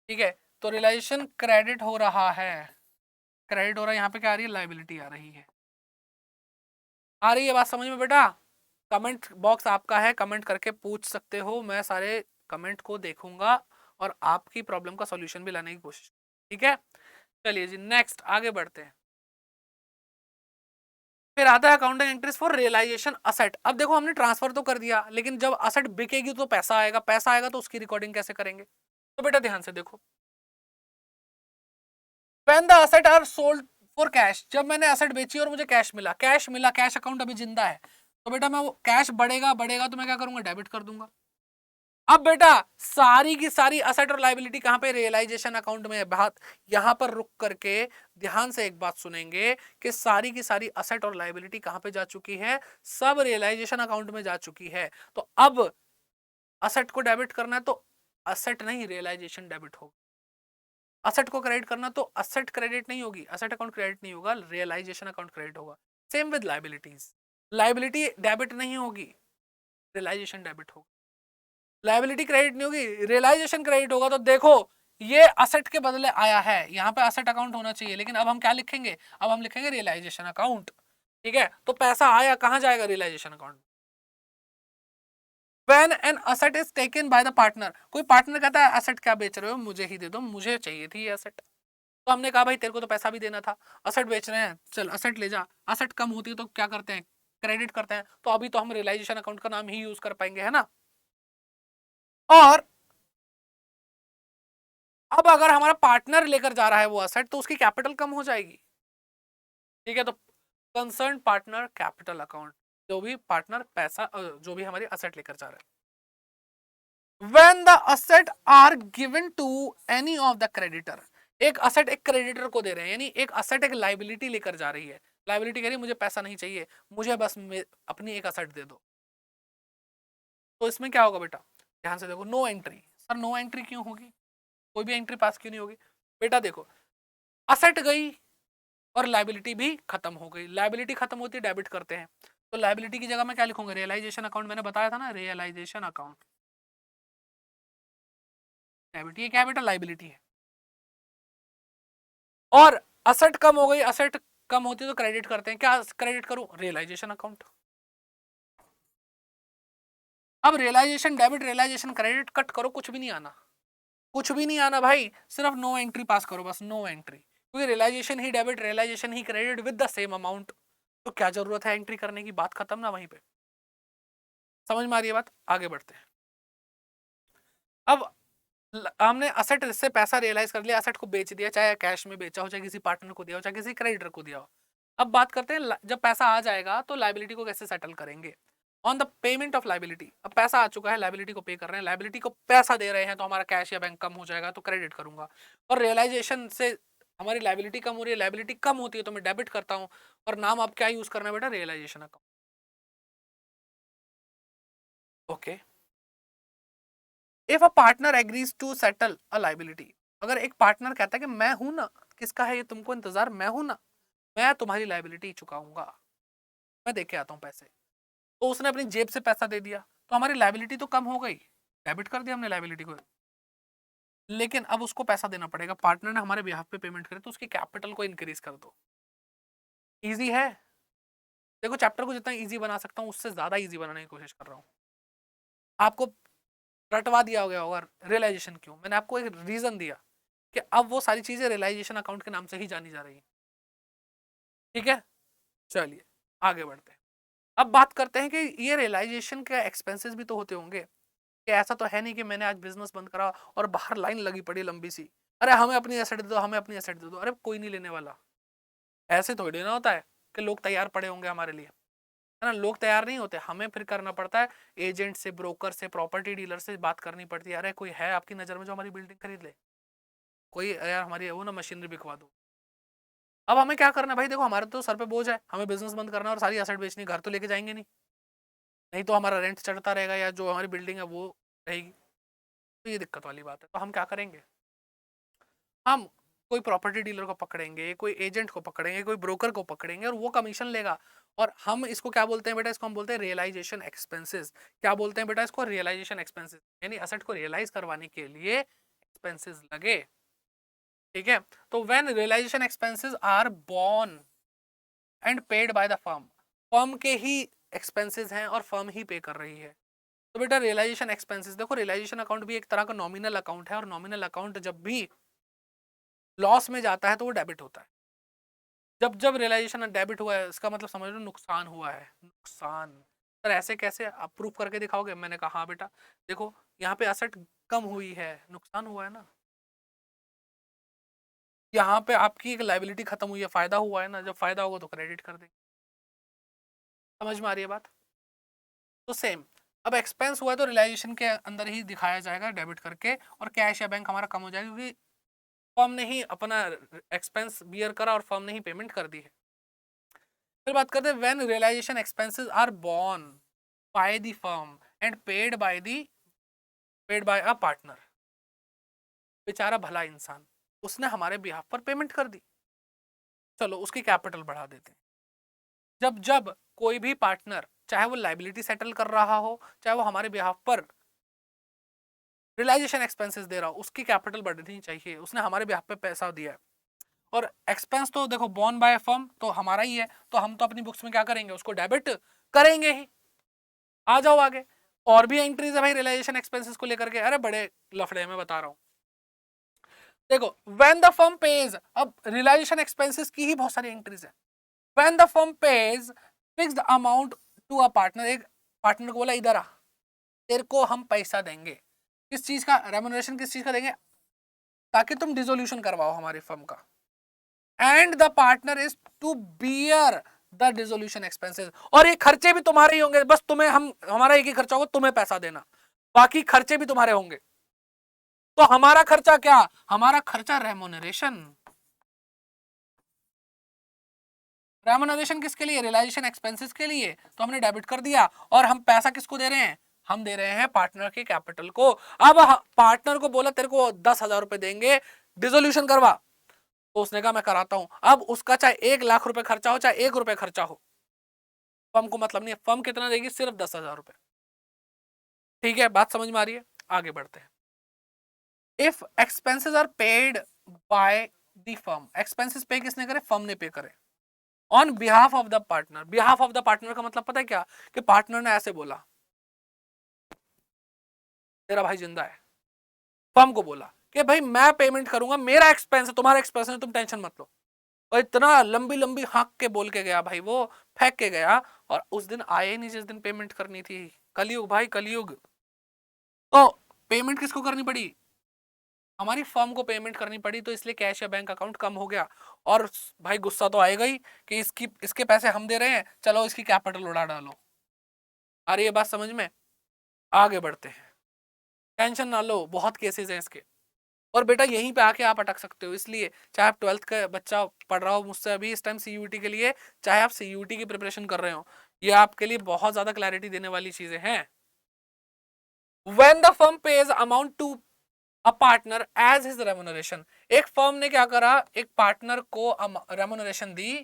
S1: ठीक है, तो रियलाइजेशन क्रेडिट हो रहा है, क्रेडिट हो रहा है, यहाँ पे क्या आ रही है? लाइबिलिटी आ रही है। आ रही है बात समझ में बेटा? कमेंट बॉक्स आपका है, कमेंट करके पूछ सकते हो, मैं सारे कमेंट को देखूंगा और आपकी प्रॉब्लम का सॉल्यूशन भी लाने की कोशिश। ठीक है, चलिए जी नेक्स्ट आगे बढ़ते हैं। फिर आता है accounting entries for realisation asset. अब देखो हमने ट्रांसफर तो कर दिया, लेकिन जब असेट बिकेगी तो पैसा आएगा, पैसा आएगा तो उसकी रिकॉर्डिंग कैसे करेंगे? तो बेटा ध्यान से देखो, when the asset are sold for cash, जब मैंने असेट बेची और मुझे कैश मिला, कैश अकाउंट अभी जिंदा है, तो बेटा मैं वो कैश बढ़ेगा बढ़ेगा तो मैं क्या करूंगा? डेबिट कर दूंगा। अब बेटा सारी की सारी असेट और लाइबिलिटी कहां पे, रियलाइजेशन अकाउंट में है। बात यहां पर रुक करके ध्यान से एक बात सुनेंगे कि सारी की सारी असेट और लाइबिलिटी कहां पे जा चुकी है, सब रियलाइजेशन अकाउंट में जा चुकी है। तो अब असेट को डेबिट करना है तो असेट नहीं रियलाइजेशन डेबिट होगा, असेट को क्रेडिट करना तो असेट क्रेडिट नहीं होगी, असेट अकाउंट क्रेडिट नहीं होगा, रियलाइजेशन अकाउंट क्रेडिट होगा। Same with liabilities, liability debit नहीं होगी, रियलाइजेशन डेबिट होगा। लाइबिलिटी क्रेडिट नहीं होगी, रियलाइजेशन क्रेडिट होगा। तो देखो ये असेट के बदले आया है, यहाँ पे असेट अकाउंट होना चाहिए, लेकिन अब हम क्या लिखेंगे, अब हम लिखेंगे रियलाइजेशन अकाउंट। ठीक है, तो पैसा आया कहां जाएगा, realisation account. When an asset is taken by the partner, कोई पार्टनर कहता है एसेट क्या बेच रहे हो, मुझे ही दे दो, मुझे चाहिए थी ये एसेट। तो हमने कहा भाई तेरे को तो पैसा भी देना था, असेट बेच रहे हैं, चल असेट ले जा। असेट कम होती है तो क्या करते हैं, क्रेडिट करते हैं। तो अभी तो हम रियलाइजेशन अकाउंट का नाम ही यूज कर पाएंगे, है ना। और अब अगर हमारा पार्टनर लेकर जा रहा है वो असेट, तो उसकी कैपिटल कम हो जाएगी। ठीक है, तो कंसर्न पार्टनर कैपिटल अकाउंट, जो भी पार्टनर पैसा जो भी हमारी असेट लेकर जा रहा है। When the asset are given to any of the creditor, एक असेट एक क्रेडिटर को दे रहे हैं, यानी एक असेट एक लाइबिलिटी लेकर जा रही है। लाइबिलिटी कह रही है मुझे पैसा नहीं चाहिए, मुझे बस अपनी एक असेट दे दो। तो इसमें क्या होगा बेटा, ध्यान से देखो, no entry. Sir no entry क्यों होगी, कोई भी एंट्री पास क्यों नहीं होगी। बेटा देखो, असेट गई और लाइबिलिटी भी खत्म हो गई। लाइबिलिटी खत्म होती है, डेबिट करते हैं, तो लाइबिलिटी की जगह मैं क्या लिखूंगा, रियलाइजेशन अकाउंट। मैंने बताया था ना, रियलाइजेशन अकाउंट। डेबिट ये क्या है बेटा, लाइबिलिटी है। और असेट कम हो गई, असेट कम होती है तो क्रेडिट करते हैं, क्या क्रेडिट करूं, रियलाइजेशन अकाउंट। अब realisation debit, realisation credit, cut करो, कुछ भी नहीं आना, कुछ भी नहीं आना भाई, सिर्फ नो एंट्री पास करो, बस नो एंट्री। क्योंकि रियलाइजेशन ही डेबिट, रियलाइजेशन ही credit with the same amount, तो क्या जरूरत है एंट्री करने की, बात खत्म ना वहीं पे। समझ में आ रही है बात, आगे बढ़ते हैं। अब हमने असेट से पैसा रियलाइज कर लिया, असेट को बेच दिया, चाहे कैश में बेचा हो, चाहे किसी पार्टनर को दिया हो, चाहे किसी क्रेडिटर को दिया हो। अब बात करते हैं जब पैसा आ जाएगा तो लाइबिलिटी को कैसे सेटल करेंगे। On the payment of liability, अब पैसा आ चुका है, लाइबिलिटी को पे कर रहे हैं, लाइबिलिटी को पैसा दे रहे हैं, तो हमारा कैश या बैंक कम हो जाएगा तो क्रेडिट करूंगा। और रियलाइजेशन से हमारी लाइबिलिटी कम हो रही है, लाइबिलिटी कम होती है तो मैं डेबिट करता हूँ। और नाम अब क्या यूज करना है बेटा, realisation account. Okay, if a partner agrees to settle a liability, अगर एक पार्टनर कहता है कि मैं हूं ना, किसका है ये तुमको इंतजार, मैं हूं ना, मैं तुम्हारी लाइबिलिटी चुकाऊंगा, मैं देके आता हूं पैसे। तो उसने अपनी जेब से पैसा दे दिया, तो हमारी लाइबिलिटी तो कम हो गई, डेबिट कर दिया हमने लाइबिलिटी को। लेकिन अब उसको पैसा देना पड़ेगा, पार्टनर ने हमारे बिहाफ पे पेमेंट करे, तो उसकी कैपिटल को इंक्रीज कर दो। इजी है, देखो चैप्टर को जितना इजी बना सकता हूँ उससे ज्यादा इजी बनाने की कोशिश कर रहा हूँ। आपको रटवा दिया होगा रियलाइजेशन क्यों, मैंने आपको एक रीजन दिया कि अब वो सारी चीजें रियलाइजेशन अकाउंट के नाम से ही जानी जा रही है। ठीक है, चलिए आगे बढ़ते हैं। अब बात करते हैं कि ये रियलाइजेशन के एक्सपेंसेस भी तो होते होंगे, कि ऐसा तो है नहीं कि मैंने आज बिजनेस बंद करा और बाहर लाइन लगी पड़ी लंबी सी, अरे हमें अपनी एसेट दे दो, हमें अपनी एसेट दे दो, अरे कोई नहीं लेने वाला। ऐसे थोड़ी ना होता है कि लोग तैयार पड़े होंगे हमारे लिए, है ना। लोग तैयार नहीं होते, हमें फिर करना पड़ता है, एजेंट से, ब्रोकर से, प्रॉपर्टी डीलर से बात करनी पड़ती है, अरे कोई है आपकी नजर में जो हमारी बिल्डिंग खरीद ले, कोई यार हमारी वो ना मशीनरी बिकवा दो। अब हमें क्या करना है भाई, देखो हमारे तो सर पे बोझ है, हमें बिजनेस बंद करना है और सारी एसेट बेचनी, घर तो लेके जाएंगे नहीं, नहीं तो हमारा रेंट चढ़ता रहेगा या जो हमारी बिल्डिंग है वो रहेगी। तो ये दिक्कत वाली बात है, तो हम क्या करेंगे, हम कोई प्रॉपर्टी डीलर को पकड़ेंगे, कोई एजेंट को पकड़ेंगे, कोई ब्रोकर को पकड़ेंगे और वो कमीशन लेगा। और हम इसको क्या बोलते हैं बेटा, इसको हम बोलते हैं रियलाइजेशन एक्सपेंसेस। क्या बोलते हैं बेटा इसको, रियलाइजेशन एक्सपेंसेस, यानी असेट को रियलाइज करवाने के लिए एक्सपेंसेस लगे। ठीक है, तो when realisation expenses are borne and paid by the firm, firm के ही एक्सपेंसेस हैं और फर्म ही पे कर रही है। तो बेटा रियलाइजेशन एक्सपेंसेस, देखो रियलाइजेशन अकाउंट भी एक तरह का नॉमिनल अकाउंट है, और नॉमिनल अकाउंट जब भी लॉस में जाता है तो वो डेबिट होता है। जब जब रियलाइजेशन डेबिट हुआ है इसका मतलब समझ लो नुकसान हुआ है, नुकसान। सर ऐसे कैसे, आप प्रूफ करके दिखाओगे, मैंने कहा हाँ बेटा, देखो यहाँ पे एसेट कम हुई है, नुकसान हुआ है ना। यहाँ पे आपकी एक लाइबिलिटी खत्म हुई है, फायदा हुआ है ना, जब फायदा होगा तो क्रेडिट कर देंगे। समझ में आ रही है बात। तो सेम अब एक्सपेंस हुआ तो रियलाइजेशन के अंदर ही दिखाया जाएगा डेबिट करके, और कैश या बैंक हमारा कम हो जाएगा क्योंकि फर्म ने ही अपना एक्सपेंस बियर करा और फर्म ने ही पेमेंट कर दी है। फिर बात करते हैं when realisation expenses are borne by the firm and paid by a partner. बेचारा भला इंसान, उसने हमारे बिहाफ पर पेमेंट कर दी, चलो उसकी कैपिटल बढ़ा देते हैं। जब जब कोई भी पार्टनर, चाहे वो लाइबिलिटी सेटल कर रहा हो, चाहे वो हमारे बिहाफ पर रियलाइजेशन एक्सपेंसेस दे रहा हो, उसकी कैपिटल बढ़नी चाहिए, उसने हमारे बिहाफ पे पैसा दिया है। और एक्सपेंस तो देखो बोर्न बाय फर्म तो हमारा ही है, तो हम तो अपनी बुक्स में क्या करेंगे, उसको डेबिट करेंगे ही। आ जाओ आगे, और भी एंट्रीज है भाई रियलाइजेशन एक्सपेंसेस को लेकर के, अरे बड़े लफड़े में बता रहा हूं। देखो व्हेन द फर्म पेज, अब रियलाइजेशन एक्सपेंसेस की ही बहुत सारी एंट्रीज है। When the firm pays fixed amount to a partner, एक पार्टनर को बोला इधर आ, तेरे को हम पैसा देंगे, किस चीज का रेम्युनरेशन, किस चीज का देंगे, ताकि तुम डिसोल्यूशन करवाओ हमारी फर्म का, and the partner is to bear the dissolution expenses, और ये खर्चे भी तुम्हारे ही होंगे, बस तुम्हें हम, हमारा एक ही खर्चा होगा, तुम्हें पैसा देना, बाकी खर्चे भी तुम्हारे होंगे। तो हमारा खर्चा क्या, हमारा खर्चा रेम्युनरेशन। रेम्युनरेशन किसके लिए, रियलाइजेशन एक्सपेंसेस के लिए, तो हमने डेबिट कर दिया, और हम पैसा किसको दे रहे हैं, हम दे रहे हैं पार्टनर के कैपिटल को। अब पार्टनर को बोला तेरे को 10,000 रुपए देंगे, डिसोल्यूशन करवा, तो उसने कहा मैं कराता हूं। अब उसका चाहे 1 लाख रुपए खर्चा हो, चाहे 1 रुपए खर्चा हो, फर्म को मतलब नहीं है, फर्म कितना देगी, सिर्फ 10,000 रुपए। ठीक है, बात समझ में आ रही है, आगे बढ़ते हैं। If expenses are paid by the firm, expenses pay किसने करे, फर्म ने पे करे, on behalf of the partner. Behalf of the partner का मतलब पता है क्या, कि पार्टनर ने ऐसे बोला, तेरा भाई जिंदा है, फर्म को बोला कि भाई मैं पेमेंट करूंगा, मेरा एक्सपेंस है, तुम्हारा एक्सपेंस है, तुम टेंशन मत लो। और इतना लंबी लंबी हाँक के बोल के गया भाई, वो फेंक के गया, और उस दिन आए नहीं जिस दिन पेमेंट करनी थी। कलयुग भाई, कलयुग। तो पेमेंट किसको करनी पड़ी, हमारी फर्म को पेमेंट करनी पड़ी, तो इसलिए कैश या बैंक अकाउंट कम हो गया। और भाई गुस्सा तो आएगा ही कि इसके पैसे हम दे रहे हैं, चलो इसकी कैपिटल उड़ा डालो। आ रही है बात समझ में, आगे बढ़ते हैं। टेंशन ना लो, बहुत केसेस हैं इसके, और बेटा यहीं पे आके आप अटक सकते हो। इसलिए चाहे आप 12th का बच्चा पढ़ रहा हो मुझसे अभी इस टाइम सीयूटी के लिए, चाहे आप सीयूटी की प्रिपरेशन कर रहे हो, ये आपके लिए बहुत ज्यादा क्लैरिटी देने वाली चीजें हैं। When the firm pays amount to a partner as his remuneration, एक फर्म ने क्या करा, एक पार्टनर को रेम्युनरेशन दी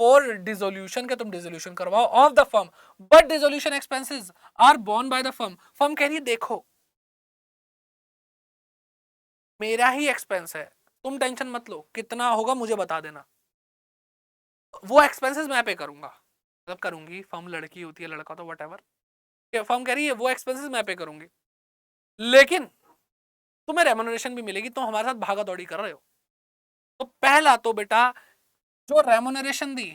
S1: फॉर डिसोल्यूशन, के तुम डिसोल्यूशन करवाओ of the firm, but dissolution expenses are borne by the firm. Firm कह रही है देखो मेरा ही एक्सपेंस है, तुम टेंशन मत लो, कितना होगा मुझे बता देना, वो एक्सपेंसेस मैं पे करूंगा, मतलब करूंगी, फर्म लड़की होती है लड़का तो व्हाटएवर, फर्म कह रही है वो एक्सपेंसेस मैं पे करूंगी, लेकिन तुम्हें रेम्युनरेशन भी मिलेगी, तुम हमारे साथ भागा दौड़ी कर रहे हो। तो पहला तो बेटा जो रेम्युनरेशन दी,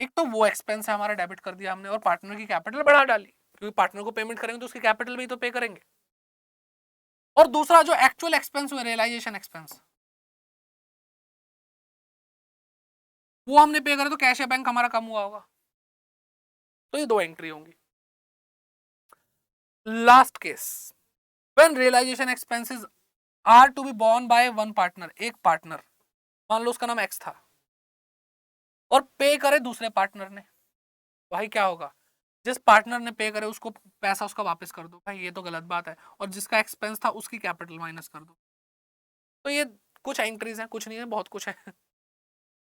S1: एक तो वो एक्सपेंस है हमारा, डेबिट कर दिया हमने, और पार्टनर की कैपिटल बढ़ा डाली, क्योंकि पार्टनर को पेमेंट करेंगे तो उसकी कैपिटल भी तो पे करेंगे। और दूसरा जो एक्चुअल एक्सपेंस हुआ, रियलाइजेशन एक्सपेंस, वो हमने पे करा, तो कैश या बैंक हमारा कम हुआ होगा। तो ये दो एंट्री होंगी। Last case, when realisation expenses are to be borne by one partner, एक पार्टनर, मान लो उसका नाम एक्स था, और पे करे दूसरे पार्टनर ने, भाई क्या होगा, जिस पार्टनर ने पे करे उसको पैसा उसका वापस कर दो, भाई ये तो गलत बात है, और जिसका एक्सपेंस था उसकी कैपिटल माइनस कर दो। तो ये कुछ एंट्रीज हैं, कुछ नहीं है, बहुत कुछ है।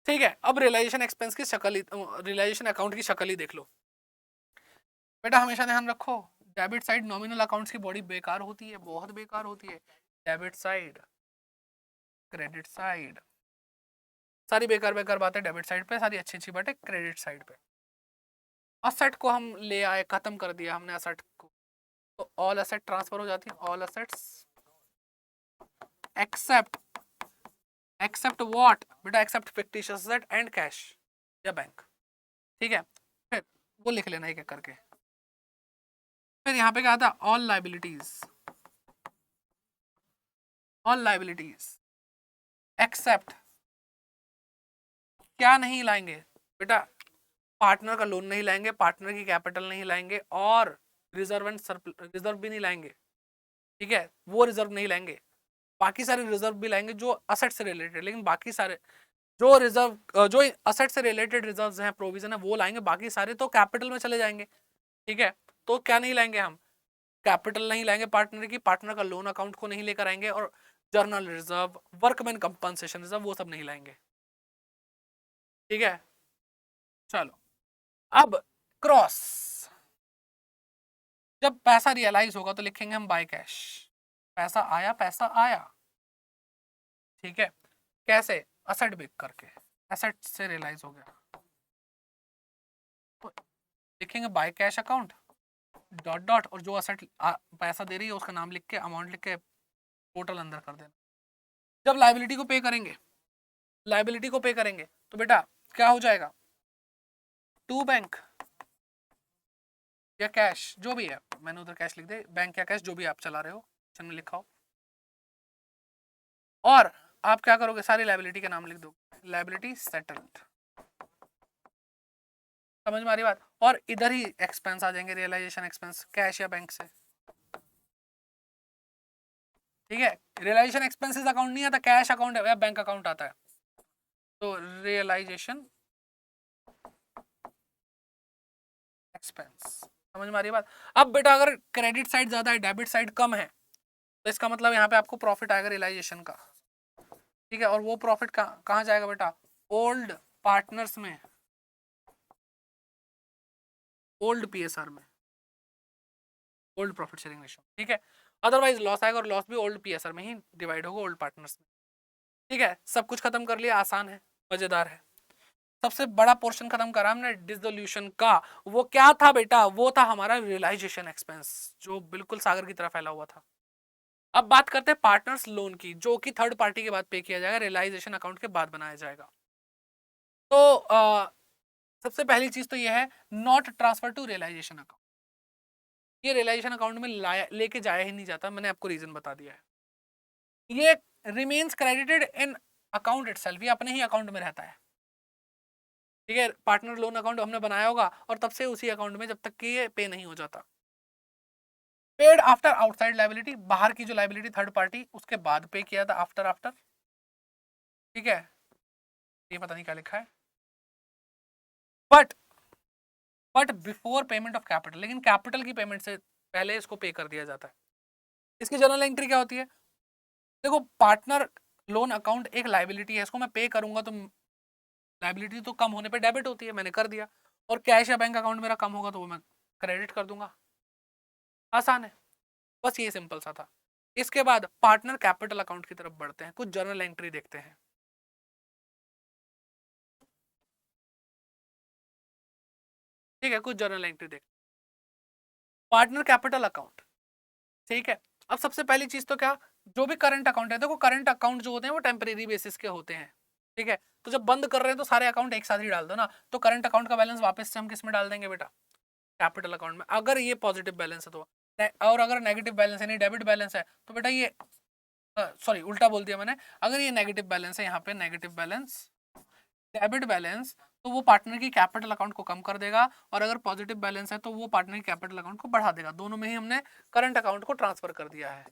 S1: ठीक है, अब रियलाइजेशन एक्सपेंस की शक्ल ही, रियलाइजेशन अकाउंट की शक्ल ही देख लो। बेटा हमेशा ध्यान रखो, डेबिट साइड नॉमिनल अकाउंट्स की बॉडी बेकार होती है, बहुत बेकार होती है। डेबिट साइड, क्रेडिट साइड, सारी बेकार बेकार बातें डेबिट साइड पे, सारी अच्छी अच्छी बातें क्रेडिट साइड पे। असेट को हम ले आए, खत्म कर दिया हमने असेट को, तो ऑल असेट ट्रांसफर हो जाती है, all assets except, except what बेटा, except fictitious asset and cash या बैंक। ठीक है, फिर वो लिख लेना एक एक करके। फिर यहाँ पे क्या आता है, all liabilities, all liabilities except, क्या नहीं लाएंगे, बेटा पार्टनर का लोन नहीं लाएंगे, पार्टनर की कैपिटल नहीं लाएंगे, और रिजर्व एंड रिजर्व भी नहीं लाएंगे, ठीक है, वो रिजर्व नहीं लाएंगे। बाकी सारे रिजर्व भी लाएंगे जो असेट से रिलेटेड, लेकिन बाकी सारे जो रिजर्व जो असेट से रिलेटेड रिजर्व्स हैं, प्रोविजन है, वो लाएंगे, बाकी सारे तो कैपिटल में चले जाएंगे, ठीक है। तो क्या नहीं लाएंगे हम, कैपिटल नहीं लाएंगे पार्टनर की, पार्टनर का लोन अकाउंट को नहीं लेकर आएंगे, और journal reserve, workman compensation reserve, वो सब नहीं लाएंगे, ठीक है। चलो अब क्रॉस, जब पैसा रियलाइज होगा तो लिखेंगे हम बाय कैश, पैसा आया, पैसा आया, ठीक है। कैसे, असेट बिक करके, एसेट से रियलाइज हो गया, तो लिखेंगे by cash account dot dot, और जो असेट पैसा दे रही है उसका नाम लिख के, अमाउंट लिख के टोटल अंदर कर देना। जब लाइबिलिटी को पे करेंगे, लाइबिलिटी को पे करेंगे तो बेटा क्या हो जाएगा, टू बैंक या कैश, जो भी है, मैंने उधर कैश लिख दे, बैंक या कैश जो भी आप चला रहे हो, ऑप्शन में लिखा हो, और आप क्या करोगे, सारी लाइबिलिटी का नाम लिख दो, लाइबिलिटी सेटल्ड, समझ में आ रही बात। और इधर ही एक्सपेंस आ जाएंगे, रियलाइजेशन एक्सपेंस, कैश या बैंक से, ठीक है। रियलाइजेशन एक्सपेंसेस अकाउंट नहीं आता, कैश अकाउंट या बैंक अकाउंट आता है, तो रियलाइजेशन एक्सपेंस, समझ में आ रही बात। अब बेटा अगर क्रेडिट साइड ज्यादा है, डेबिट साइड कम है, तो इसका मतलब यहाँ पे आपको प्रॉफिट आएगा रियलाइजेशन का, ठीक है। और वो प्रॉफिट कहाँ जाएगा बेटा, ओल्ड पार्टनर्स में, ओल्ड पीएसआर में, ओल्ड प्रॉफिट शेयरिंग रेशियो, ठीक है। अदरवाइज लॉस आएगा, और लॉस भी ओल्ड पीएसआर में ही डिवाइड होगा, ओल्ड पार्टनर्स में, ठीक है। सब कुछ खत्म कर लिया, आसान है, मजेदार है। सबसे बड़ा पोर्शन खत्म करा हमने डिसोल्यूशन का, वो क्या था बेटा, वो था हमारा रियलाइजेशन एक्सपेंस, जो बिल्कुल सागर की तरह फैला हुआ था। अब बात करते हैं पार्टनर्स लोन की, जो कि थर्ड पार्टी के बाद पे किया जाएगा, रियलाइजेशन अकाउंट के बाद बनाया जाएगा। तो सबसे पहली चीज तो ये है, not transfer to realisation account, ये रियलाइजेशन अकाउंट में लेके जाया ही नहीं जाता, मैंने आपको रीजन बता दिया है। ये remains credited in account itself, ये अपने ही अकाउंट में रहता है, ठीक है। पार्टनर लोन अकाउंट हमने बनाया होगा, और तब से उसी अकाउंट में जब तक कि ये पे नहीं हो जाता। पेड आफ्टर आउटसाइड लाइबिलिटी, बाहर की जो लाइबिलिटी थर्ड पार्टी, उसके बाद पे किया था, आफ्टर आफ्टर, ठीक है। ये पता नहीं क्या लिखा है, but before payment of capital, लेकिन कैपिटल की पेमेंट से पहले इसको पे कर दिया जाता है। इसकी जर्नल एंट्री क्या होती है, देखो पार्टनर लोन अकाउंट एक लाइबिलिटी है, इसको मैं पे करूंगा तो लाइबिलिटी तो कम होने पे डेबिट होती है, मैंने कर दिया, और कैश या बैंक अकाउंट मेरा कम होगा तो वो मैं क्रेडिट कर दूंगा, आसान है, बस ये सिंपल सा था। इसके बाद पार्टनर कैपिटल अकाउंट की तरफ बढ़ते हैं, कुछ जर्नल एंट्री देखते हैं, ठीक है। कुछ जर्नल एंट्री देख, पार्टनर कैपिटल अकाउंट, ठीक है। अब सबसे पहली चीज तो क्या, जो भी करंट अकाउंट है, देखो करंट अकाउंट जो होते हैं वो टेम्परेरी बेसिस के होते हैं, ठीक है। तो जब बंद कर रहे हैं तो सारे अकाउंट एक साथ ही डाल दो ना, तो करंट अकाउंट का बैलेंस वापस से हम किस में डाल देंगे बेटा, कैपिटल अकाउंट में, अगर ये पॉजिटिव बैलेंस है तो। और अगर नेगेटिव बैलेंस यानी डेबिट बैलेंस है तो बेटा ये, सॉरी उल्टा बोल दिया मैंने, अगर ये नेगेटिव बैलेंस है, यहाँ पे नेगेटिव बैलेंस, डेबिट बैलेंस, तो वो पार्टनर की कैपिटल अकाउंट को कम कर देगा, और अगर पॉजिटिव बैलेंस है तो वो पार्टनर की कैपिटल अकाउंट को बढ़ा देगा, दोनों में ही हमने करंट अकाउंट को ट्रांसफर कर दिया है।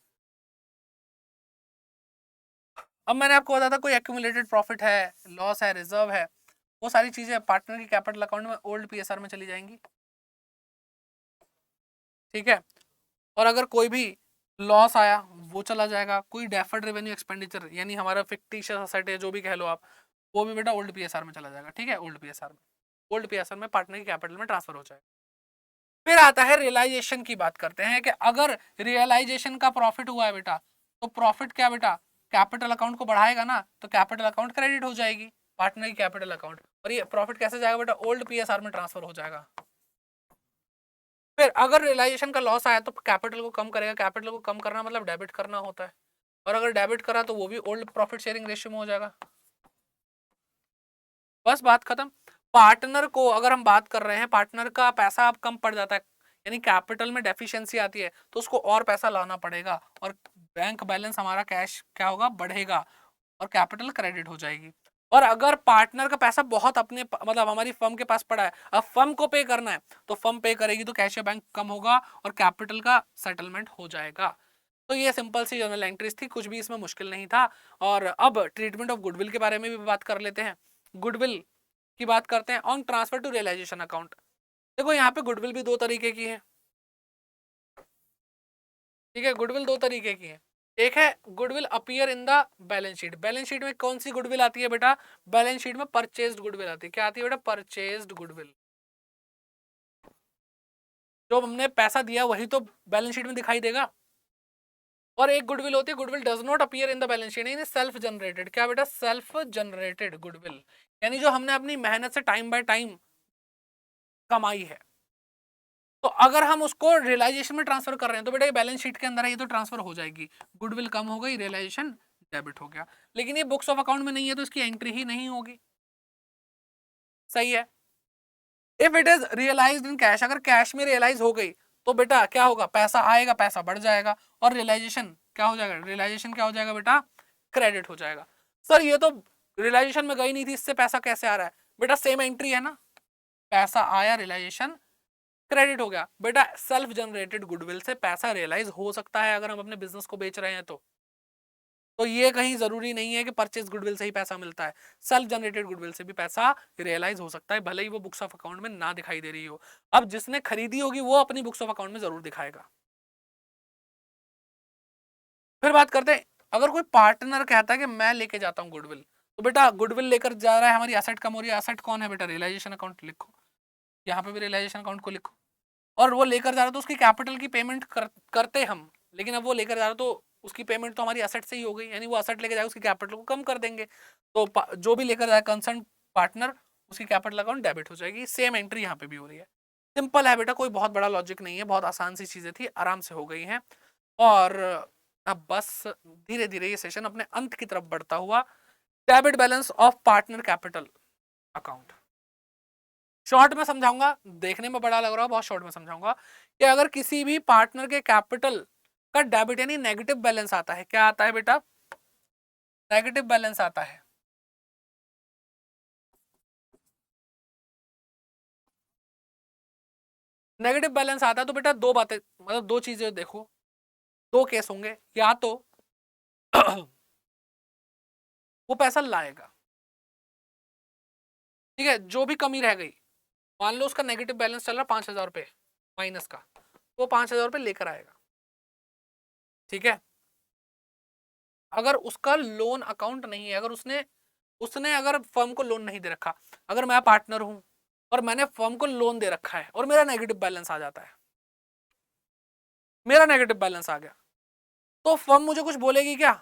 S1: अब मैंने आपको बताया था कोई एक्यूमुलेटेड प्रॉफिट है, लॉस है, रिजर्व है, वो सारी चीजें पार्टनर की कैपिटल अकाउंट में ओल्ड पीएसआर में चली जाएंगी, ठीक है। और अगर कोई भी लॉस आया वो चला जाएगा, कोई डेफर्ड रेवेन्यू एक्सपेंडिचर यानी हमारा फिक्टिशियस असेट है जो भी कह लो आप, वो भी बेटा ओल्ड पीएसआर में चला जाएगा, ठीक है। ओल्ड पीएसआर में, ओल्ड पीएसआर में पार्टनर की कैपिटल में ट्रांसफर हो जाएगा। फिर आता है रियलाइजेशन की बात करते हैं, कि अगर रियलाइजेशन का प्रॉफिट हुआ है बेटा, तो प्रॉफिट क्या बेटा, कैपिटल अकाउंट को बढ़ाएगा ना, तो कैपिटल अकाउंट क्रेडिट हो जाएगी, पार्टनर की कैपिटल अकाउंट, और ये प्रॉफिट कैसे जाएगा बेटा, ओल्ड पीएसआर में ट्रांसफर हो जाएगा। फिर अगर रियलाइजेशन का लॉस आया तो कैपिटल को कम करेगा, कैपिटल को कम करना मतलब डेबिट करना होता है, और अगर डेबिट करा तो वो भी ओल्ड प्रॉफिट शेयरिंग रेशियो में हो जाएगा, बस बात खत्म। पार्टनर को अगर हम बात कर रहे हैं, पार्टनर का पैसा अब कम पड़ जाता है, यानी कैपिटल में डेफिशिएंसी आती है, तो उसको और पैसा लाना पड़ेगा, और बैंक बैलेंस हमारा कैश क्या होगा, बढ़ेगा, और कैपिटल क्रेडिट हो जाएगी। और अगर पार्टनर का पैसा बहुत अपने मतलब हमारी फर्म के पास पड़ा है, अब फर्म को पे करना है तो फर्म पे करेगी तो कैश बैंक कम होगा और कैपिटल का सेटलमेंट हो जाएगा। तो ये सिंपल सी जर्नल एंट्रीज थी, कुछ भी इसमें मुश्किल नहीं था। और अब ट्रीटमेंट ऑफ गुडविल के बारे में भी बात कर लेते हैं। गुडविल की बात करते हैं on transfer to realisation account. देखो यहाँ पे गुडविल भी दो तरीके की है, ठीक है, गुडविल दो तरीके की है। एक है goodwill appear in the balance sheet. Balance sheet में कौन सी गुडविल आती है बेटा? बैलेंस शीट में परचेज्ड गुडविल आती है। क्या आती है बेटा? Purchased goodwill. जो हमने पैसा दिया वही तो बैलेंस शीट में दिखाई देगा। और एक गुडविल होती है goodwill does not appear in the balance sheet, यानी सेल्फ जनरेटेड। क्या बेटा? सेल्फ जनरेटेड गुडविल, यानी जो हमने अपनी मेहनत से टाइम बाय टाइम कमाई है। तो अगर हम उसको रियलाइजेशन में ट्रांसफर कर रहे हैं तो बेटा ये बैलेंस शीट के अंदर है, ये तो ट्रांसफर हो जाएगी। गुडविल कम हो गई, रियलाइजेशन डेबिट हो गया। लेकिन ये बुक्स ऑफ अकाउंट में नहीं है तो इसकी एंट्री ही नहीं होगी। सही है। If it is realised in cash, अगर कैश में रियलाइज हो गई तो बेटा क्या होगा? पैसा आएगा, पैसा बढ़ जाएगा। और रियलाइजेशन क्या हो जाएगा? रियलाइजेशन क्या हो जाएगा बेटा? क्रेडिट हो जाएगा। सर ये तो रियलाइजेशन में गई नहीं थी, इससे पैसा कैसे आ रहा है? बेटा सेम एंट्री है ना, पैसा आया, रियलाइजेशन क्रेडिट हो गया। बेटा सेल्फ जनरेटेड गुडविल से पैसा रियलाइज हो सकता है अगर हम अपने बिजनेस को बेच रहे हैं तो ये कहीं जरूरी नहीं है कि परचेज गुडविल से ही पैसा मिलता है। सेल्फ जनरेटेड गुडविल से भी पैसा रियलाइज हो सकता है, भले ही वो बुक्स ऑफ अकाउंट में ना दिखाई दे रही हो। अब जिसने खरीदी होगी वो अपनी बुक्स ऑफ अकाउंट में जरूर दिखाएगा। फिर बात करते हैं, अगर कोई पार्टनर कहता है कि मैं लेके जाता हूँ गुडविल, तो बेटा गुडविल लेकर जा रहा है, हमारी एसेट कम हो रही है। एसेट कौन है बेटा? रियलाइजेशन अकाउंट लिखो, यहाँ पे भी रियलाइजेशन अकाउंट को लिखो। और वो लेकर जा रहा है तो उसकी कैपिटल की पेमेंट करते हम, लेकिन अब वो लेकर जा रहा है तो उसकी पेमेंट तो हमारी असेट से ही हो गई, यानी वो असेट लेकर जाएगा, उसकी कैपिटल को कम कर देंगे। तो जो भी लेकर जाए कंसर्न पार्टनर, उसकी कैपिटल अकाउंट डेबिट हो जाएगी। सेम एंट्री यहाँ पे भी हो रही है। सिंपल है बेटा, कोई बहुत बड़ा लॉजिक नहीं है, बहुत आसान सी चीजें थी, आराम से हो गई हैं। और अब बस धीरे धीरे ये सेशन अपने अंत की तरफ बढ़ता हुआ, debit balance of partner capital account short में समझाऊंगा। देखने में बड़ा लग रहा है, बहुत शॉर्ट में समझाऊंगा कि अगर किसी भी पार्टनर के कैपिटल का डेबिट यानी नेगेटिव बैलेंस आता है, क्या आता है बेटा? नेगेटिव बैलेंस आता है। नेगेटिव बैलेंस आता है तो बेटा दो बातें, मतलब दो चीजें देखो, दो केस होंगे। या तो वो पैसा लाएगा, ठीक है, जो भी कमी रह गई, मान लो उसका नेगेटिव बैलेंस चल रहा 5,000 रुपए माइनस का, वो 5,000 रुपए लेकर आएगा, ठीक है। अगर उसका लोन अकाउंट नहीं है, अगर उसने उसने अगर फर्म को लोन नहीं दे रखा, अगर मैं पार्टनर हूं और मैंने फर्म को लोन दे रखा है और मेरा नेगेटिव बैलेंस आ जाता है, मेरा नेगेटिव बैलेंस आ गया, तो फर्म मुझे कुछ बोलेगी क्या?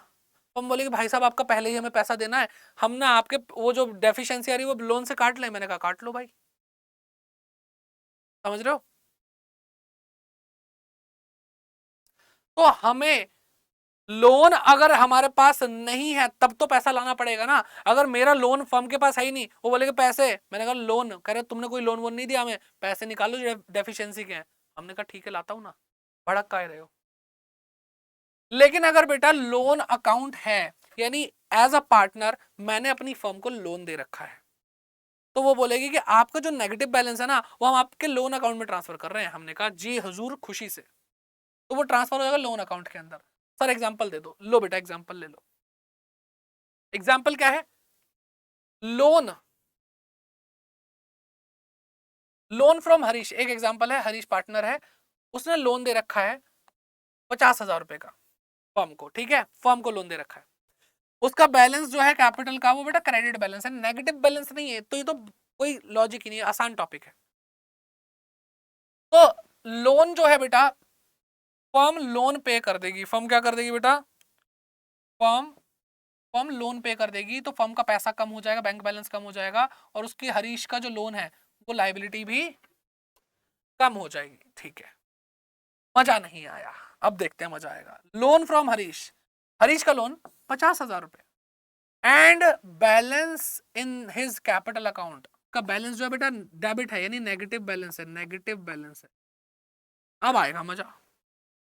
S1: फर्म बोलेगी भाई साहब आपका पहले ही हमें पैसा देना है, हम ना आपके वो जो डेफिशिएंसी आ रही है वो लोन से काट ले। मैंने कहा काट लो भाई, समझ रहे हो? तो हमें लोन अगर हमारे पास नहीं है तब तो पैसा लाना पड़ेगा ना। अगर मेरा लोन फर्म के पास है ही नहीं, वो बोलेगा पैसे, मैंने कहा लोन, कह रहे तुमने कोई लोन वोन नहीं दिया हमें, पैसे निकालो जो डेफिशिएंसी के हैं। हमने कहा ठीक है लाता हूं ना, भड़क का रहे हो। लेकिन अगर बेटा लोन अकाउंट है, यानी एज अ पार्टनर मैंने अपनी फर्म को लोन दे रखा है, तो वो बोलेगी कि आपका जो नेगेटिव बैलेंस है ना वो हम आपके लोन अकाउंट में ट्रांसफर कर रहे हैं। हमने कहा जी हुजूर खुशी से, तो वो ट्रांसफर हो जाएगा लोन अकाउंट के अंदर। सर एग्जांपल दे दो। लो बेटा एग्जांपल ले लो। एग्जांपल क्या है? लोन, लोन फ्रॉम हरीश, एक एग्जांपल है। हरीश पार्टनर है, उसने लोन दे रखा है 50,000 रुपए का फर्म को, ठीक है, फर्म को लोन दे रखा है। उसका बैलेंस जो है कैपिटल का वो बेटा क्रेडिट बैलेंस है, नेगेटिव बैलेंस नहीं है। तो ये तो कोई लॉजिक ही नहीं है, आसान टॉपिक है। तो लोन जो है बेटा, फर्म लोन पे कर देगी। फर्म क्या कर देगी बेटा? फर्म फर्म लोन पे कर देगी, तो फर्म का पैसा कम हो जाएगा, बैंक बैलेंस कम हो जाएगा, और उसकी हरीश का जो लोन है वो लाइबिलिटी भी कम हो जाएगी, ठीक है। मजा नहीं आया, अब देखते हैं मजा आएगा। लोन फ्रॉम हरीश, हरीश का लोन 50,000 रुपए, and balance in his capital account का बैलेंस जो है बेटा डेबिट है, यानी नेगेटिव बैलेंस है, नेगेटिव बैलेंस है। अब आएगा मजा।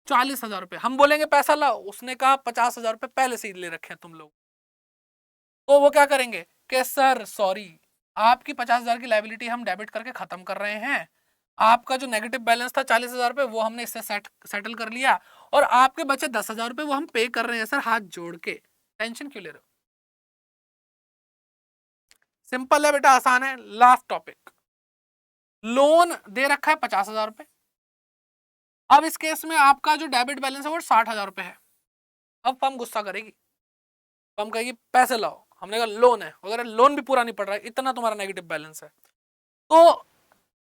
S1: 40,000 रुपए, हम बोलेंगे पैसा लाओ, उसने कहा 50,000 रुपए पहले से ही ले रखे हैं तुम लोग, तो वो क्या करेंगे? कि सर सॉरी, आपकी 50,000 की लायबिलिटी हम डेबिट करके खत्म कर रहे हैं, आपका जो नेगेटिव बैलेंस था 40,000 रुपए वो हमने इससे सेटल कर लिया, और आपके बचे 10,000 रुपए वो हम पे कर रहे हैं सर हाथ जोड़ के, टेंशन क्यों ले रहे हो? सिंपल है बेटा, आसान है। लास्ट टॉपिक, लोन दे रखा है 50,000 रुपए। अब इस केस में आपका जो डेबिट बैलेंस है वो 60,000 रुपए है। अब फर्म गुस्सा करेगी, फर्म कहेगी पैसे लाओ, हमने कहा लोन है, अगर लोन भी पूरा नहीं पड़ रहा है, इतना तुम्हारा नेगेटिव बैलेंस है, तो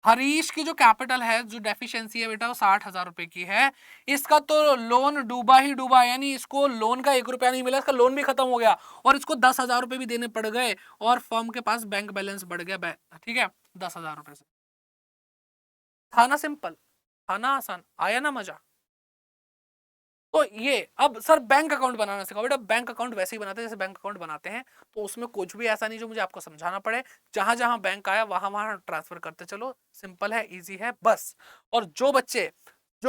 S1: हरीश की जो कैपिटल है, जो डेफिशिएंसी है बेटा, वो 60,000 रुपए की है। इसका तो लोन डूबा ही डूबा, यानी इसको लोन का 1 रुपया नहीं मिला, इसका लोन भी खत्म हो गया, और इसको 10,000 रुपए भी देने पड़ गए, और फर्म के पास बैंक बैलेंस बढ़ गया, ठीक है, 10,000 रुपए से। था ना सिंपल, था ना आसान, आया ना मजा? तो ये अब सर बैंक अकाउंट बनाना सिखाओ। बेटा बैंक अकाउंट वैसे ही बनाते हैं जैसे बैंक अकाउंट बनाते हैं, तो उसमें कुछ भी ऐसा नहीं जो मुझे आपको समझाना पड़े, जहां जहां बैंक आया वहां वहां ट्रांसफर करते चलो, सिंपल है, इजी है बस। और जो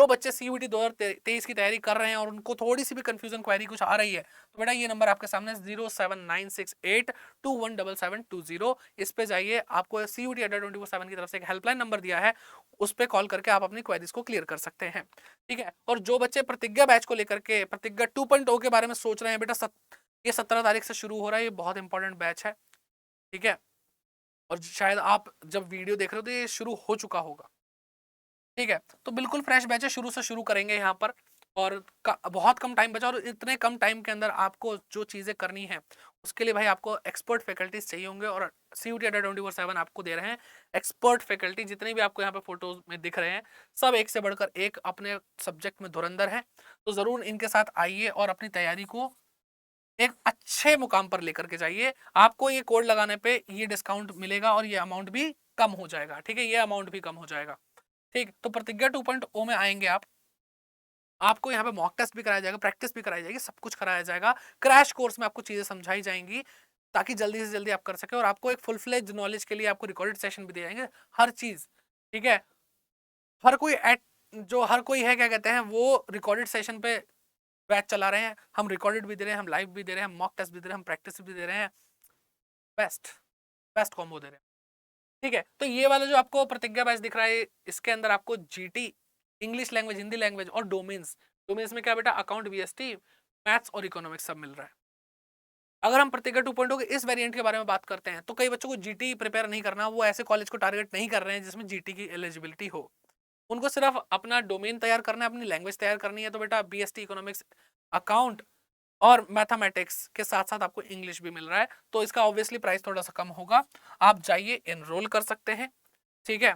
S1: बच्चे सीयूईटी 2023 की तैयारी कर रहे हैं और उनको थोड़ी सी भी कंफ्यूजन क्वेरी कुछ आ रही है, तो बेटा ये नंबर आपके सामने 07968217720, इस पे जाइए, आपको सीयूईटी अड्डा 24/7 की तरफ से एक हेल्पलाइन नंबर दिया है, उस पे कॉल करके आप अपनी क्वेरीज को क्लियर कर सकते हैं, ठीक है। और जो बच्चे प्रतिज्ञा बैच को लेकर के, प्रतिज्ञा 2.0 के बारे में सोच रहे हैं बेटा, ये 17 तारीख से शुरू हो रहा है, ये बहुत इंपॉर्टेंट बैच है, ठीक है। और शायद आप जब वीडियो देख रहे हो तो ये शुरू हो चुका होगा, ठीक है। तो बिल्कुल फ्रेश बैच है, शुरू से शुरू करेंगे यहाँ पर, और बहुत कम टाइम बचा, और इतने कम टाइम के अंदर आपको जो चीजें करनी है उसके लिए भाई आपको एक्सपर्ट फैकल्टीज चाहिए होंगे, और सीयूईटी अड्डा 24/7 आपको दे रहे हैं एक्सपर्ट फैकल्टी। जितने भी आपको यहाँ पे फोटोज में दिख रहे हैं सब एक से बढ़कर एक अपने सब्जेक्ट में धुरंधर है, तो जरूर इनके साथ आइए और अपनी तैयारी को एक अच्छे मुकाम पर लेकर के जाइए। आपको ये कोड लगाने पे ये डिस्काउंट मिलेगा, और ये अमाउंट भी कम हो जाएगा, ठीक है, ये अमाउंट भी कम हो जाएगा, ठीक। तो प्रतिज्ञा 2.0 में आएंगे आप, आपको यहाँ पे मॉक टेस्ट भी कराया जाएगा, प्रैक्टिस भी कराई जाएगी, सब कुछ कराया जाएगा, क्रैश कोर्स में आपको चीजें समझाई जाएंगी ताकि जल्दी से जल्दी आप कर सके, और आपको एक फुल फ्लेज नॉलेज के लिए आपको रिकॉर्डेड सेशन भी दिए जाएंगे, हर चीज, ठीक है। हर कोई है क्या कहते हैं, वो रिकॉर्डेड सेशन पे बैच चला रहे हैं, हम रिकॉर्डेड भी दे रहे हैं, हम लाइव भी दे रहे हैं, हम मॉक टेस्ट भी दे रहे हैं, हम प्रैक्टिस भी दे रहे हैं, बेस्ट बेस्ट कॉम्बो दे रहे हैं, ठीक है। तो ये वाला जो आपको प्रतिज्ञा बैच दिख रहा है, इसके अंदर आपको GT, English language, Hindi language, और डोमेन्स, डोमेन्स में क्या बेटा, अकाउंट, वीएसटी, मैथ्स और इकोनॉमिक्स सब मिल रहा है। अगर हम प्रतिज्ञा 2.0 के इस वेरिएंट के बारे में बात करते हैं, तो कई बच्चों को जीटी प्रिपेयर नहीं करना, वो ऐसे कॉलेज को टारगेट नहीं कर रहे हैं जिसमें जीटी की एलिजिबिलिटी हो, उनको सिर्फ अपना डोमेन तैयार करना है, अपनी लैंग्वेज तैयार करनी है, तो बेटा बीएसटी, इकोनॉमिक्स, अकाउंट और मैथमेटिक्स के साथ साथ आपको इंग्लिश भी मिल रहा है, तो इसका ऑब्वियसली प्राइस थोड़ा सा कम होगा, आप जाइए एनरोल कर सकते हैं, ठीक है।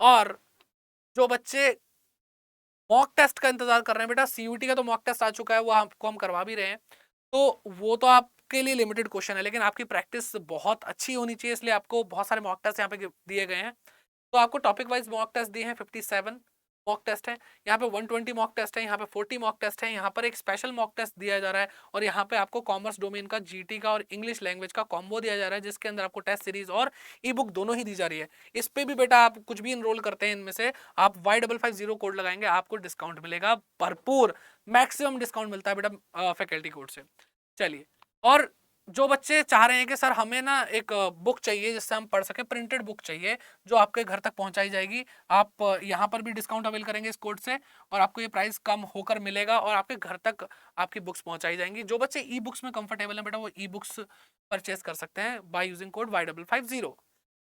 S1: और जो बच्चे मॉक टेस्ट का इंतजार कर रहे हैं, बेटा सीयूईटी का तो मॉक टेस्ट आ चुका है, वो आपको हम करवा भी रहे हैं, तो वो तो आपके लिए लिमिटेड क्वेश्चन है, लेकिन आपकी प्रैक्टिस बहुत अच्छी होनी चाहिए, इसलिए आपको बहुत सारे मॉक टेस्ट यहाँ पे दिए गए हैं। तो आपको टॉपिक वाइज मॉक टेस्ट दिए हैं, 57 मॉक टेस्ट है, यहाँ पे 120 मॉक टेस्ट है, यहाँ पे 40 मॉक टेस्ट है, यहाँ पर एक स्पेशल मॉक टेस्ट दिया जा रहा है, और यहाँ पे आपको कॉमर्स डोमेन का, जीटी का और इंग्लिश लैंग्वेज का कॉम्बो दिया जा रहा है, जिसके अंदर आपको टेस्ट सीरीज और ई बुक दोनों ही दी जा रही है। इस पे भी बेटा आप कुछ भी इनरोल करते हैं इनमें से, आप Y550 कोड लगाएंगे, आपको डिस्काउंट मिलेगा, भरपूर मैक्सिमम डिस्काउंट मिलता है बेटा फैकल्टी कोड से। चलिए, और जो बच्चे चाह रहे हैं कि सर हमें ना एक बुक चाहिए जिससे हम पढ़ सके, प्रिंटेड बुक चाहिए जो आपके घर तक पहुंचाई जाएगी, आप यहाँ पर भी डिस्काउंट अवेल करेंगे इस कोड से, और आपको ये प्राइस कम होकर मिलेगा, और आपके घर तक आपकी बुक्स पहुंचाई जाएंगी। जो बच्चे ई बुक्स में कंफर्टेबल है बेटा, वो ई बुक्स परचेज कर सकते हैं बाय यूजिंग कोड Y550,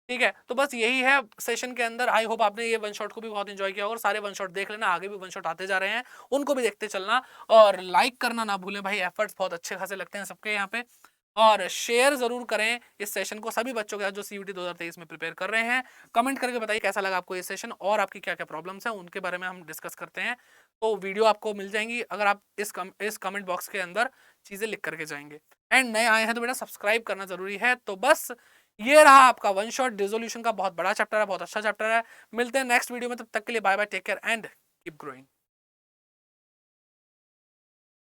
S1: ठीक है। तो बस यही है सेशन के अंदर। आई होप आपने ये वन शॉट को भी बहुत एंजॉय किया, और सारे वन शॉट देख लेना, आगे भी वन शॉट आते जा रहे हैं, उनको भी देखते चलना, और लाइक करना ना भूलें भाई, एफर्ट्स बहुत अच्छे खासे लगते हैं सबके यहाँ पे, और शेयर जरूर करें इस सेशन को सभी बच्चों के साथ जो सीयूईटी 2023 में प्रिपेयर कर रहे हैं। कमेंट करके बताइए कैसा लगा आपको ये सेशन, और आपकी क्या क्या प्रॉब्लम्स हैं उनके बारे में हम डिस्कस करते हैं। तो वीडियो आपको मिल जाएंगी अगर आप इस कमेंट बॉक्स के अंदर चीजें लिख करके जाएंगे। एंड नए आए हैं तो बेटा सब्सक्राइब करना जरूरी है। तो बस ये रहा आपका वन शॉट रिजोल्यूशन का बहुत बड़ा चैप्टर है, बहुत अच्छा चैप्टर है। मिलते हैं नेक्स्ट वीडियो में, तब तक के लिए bye bye, take care and keep growing.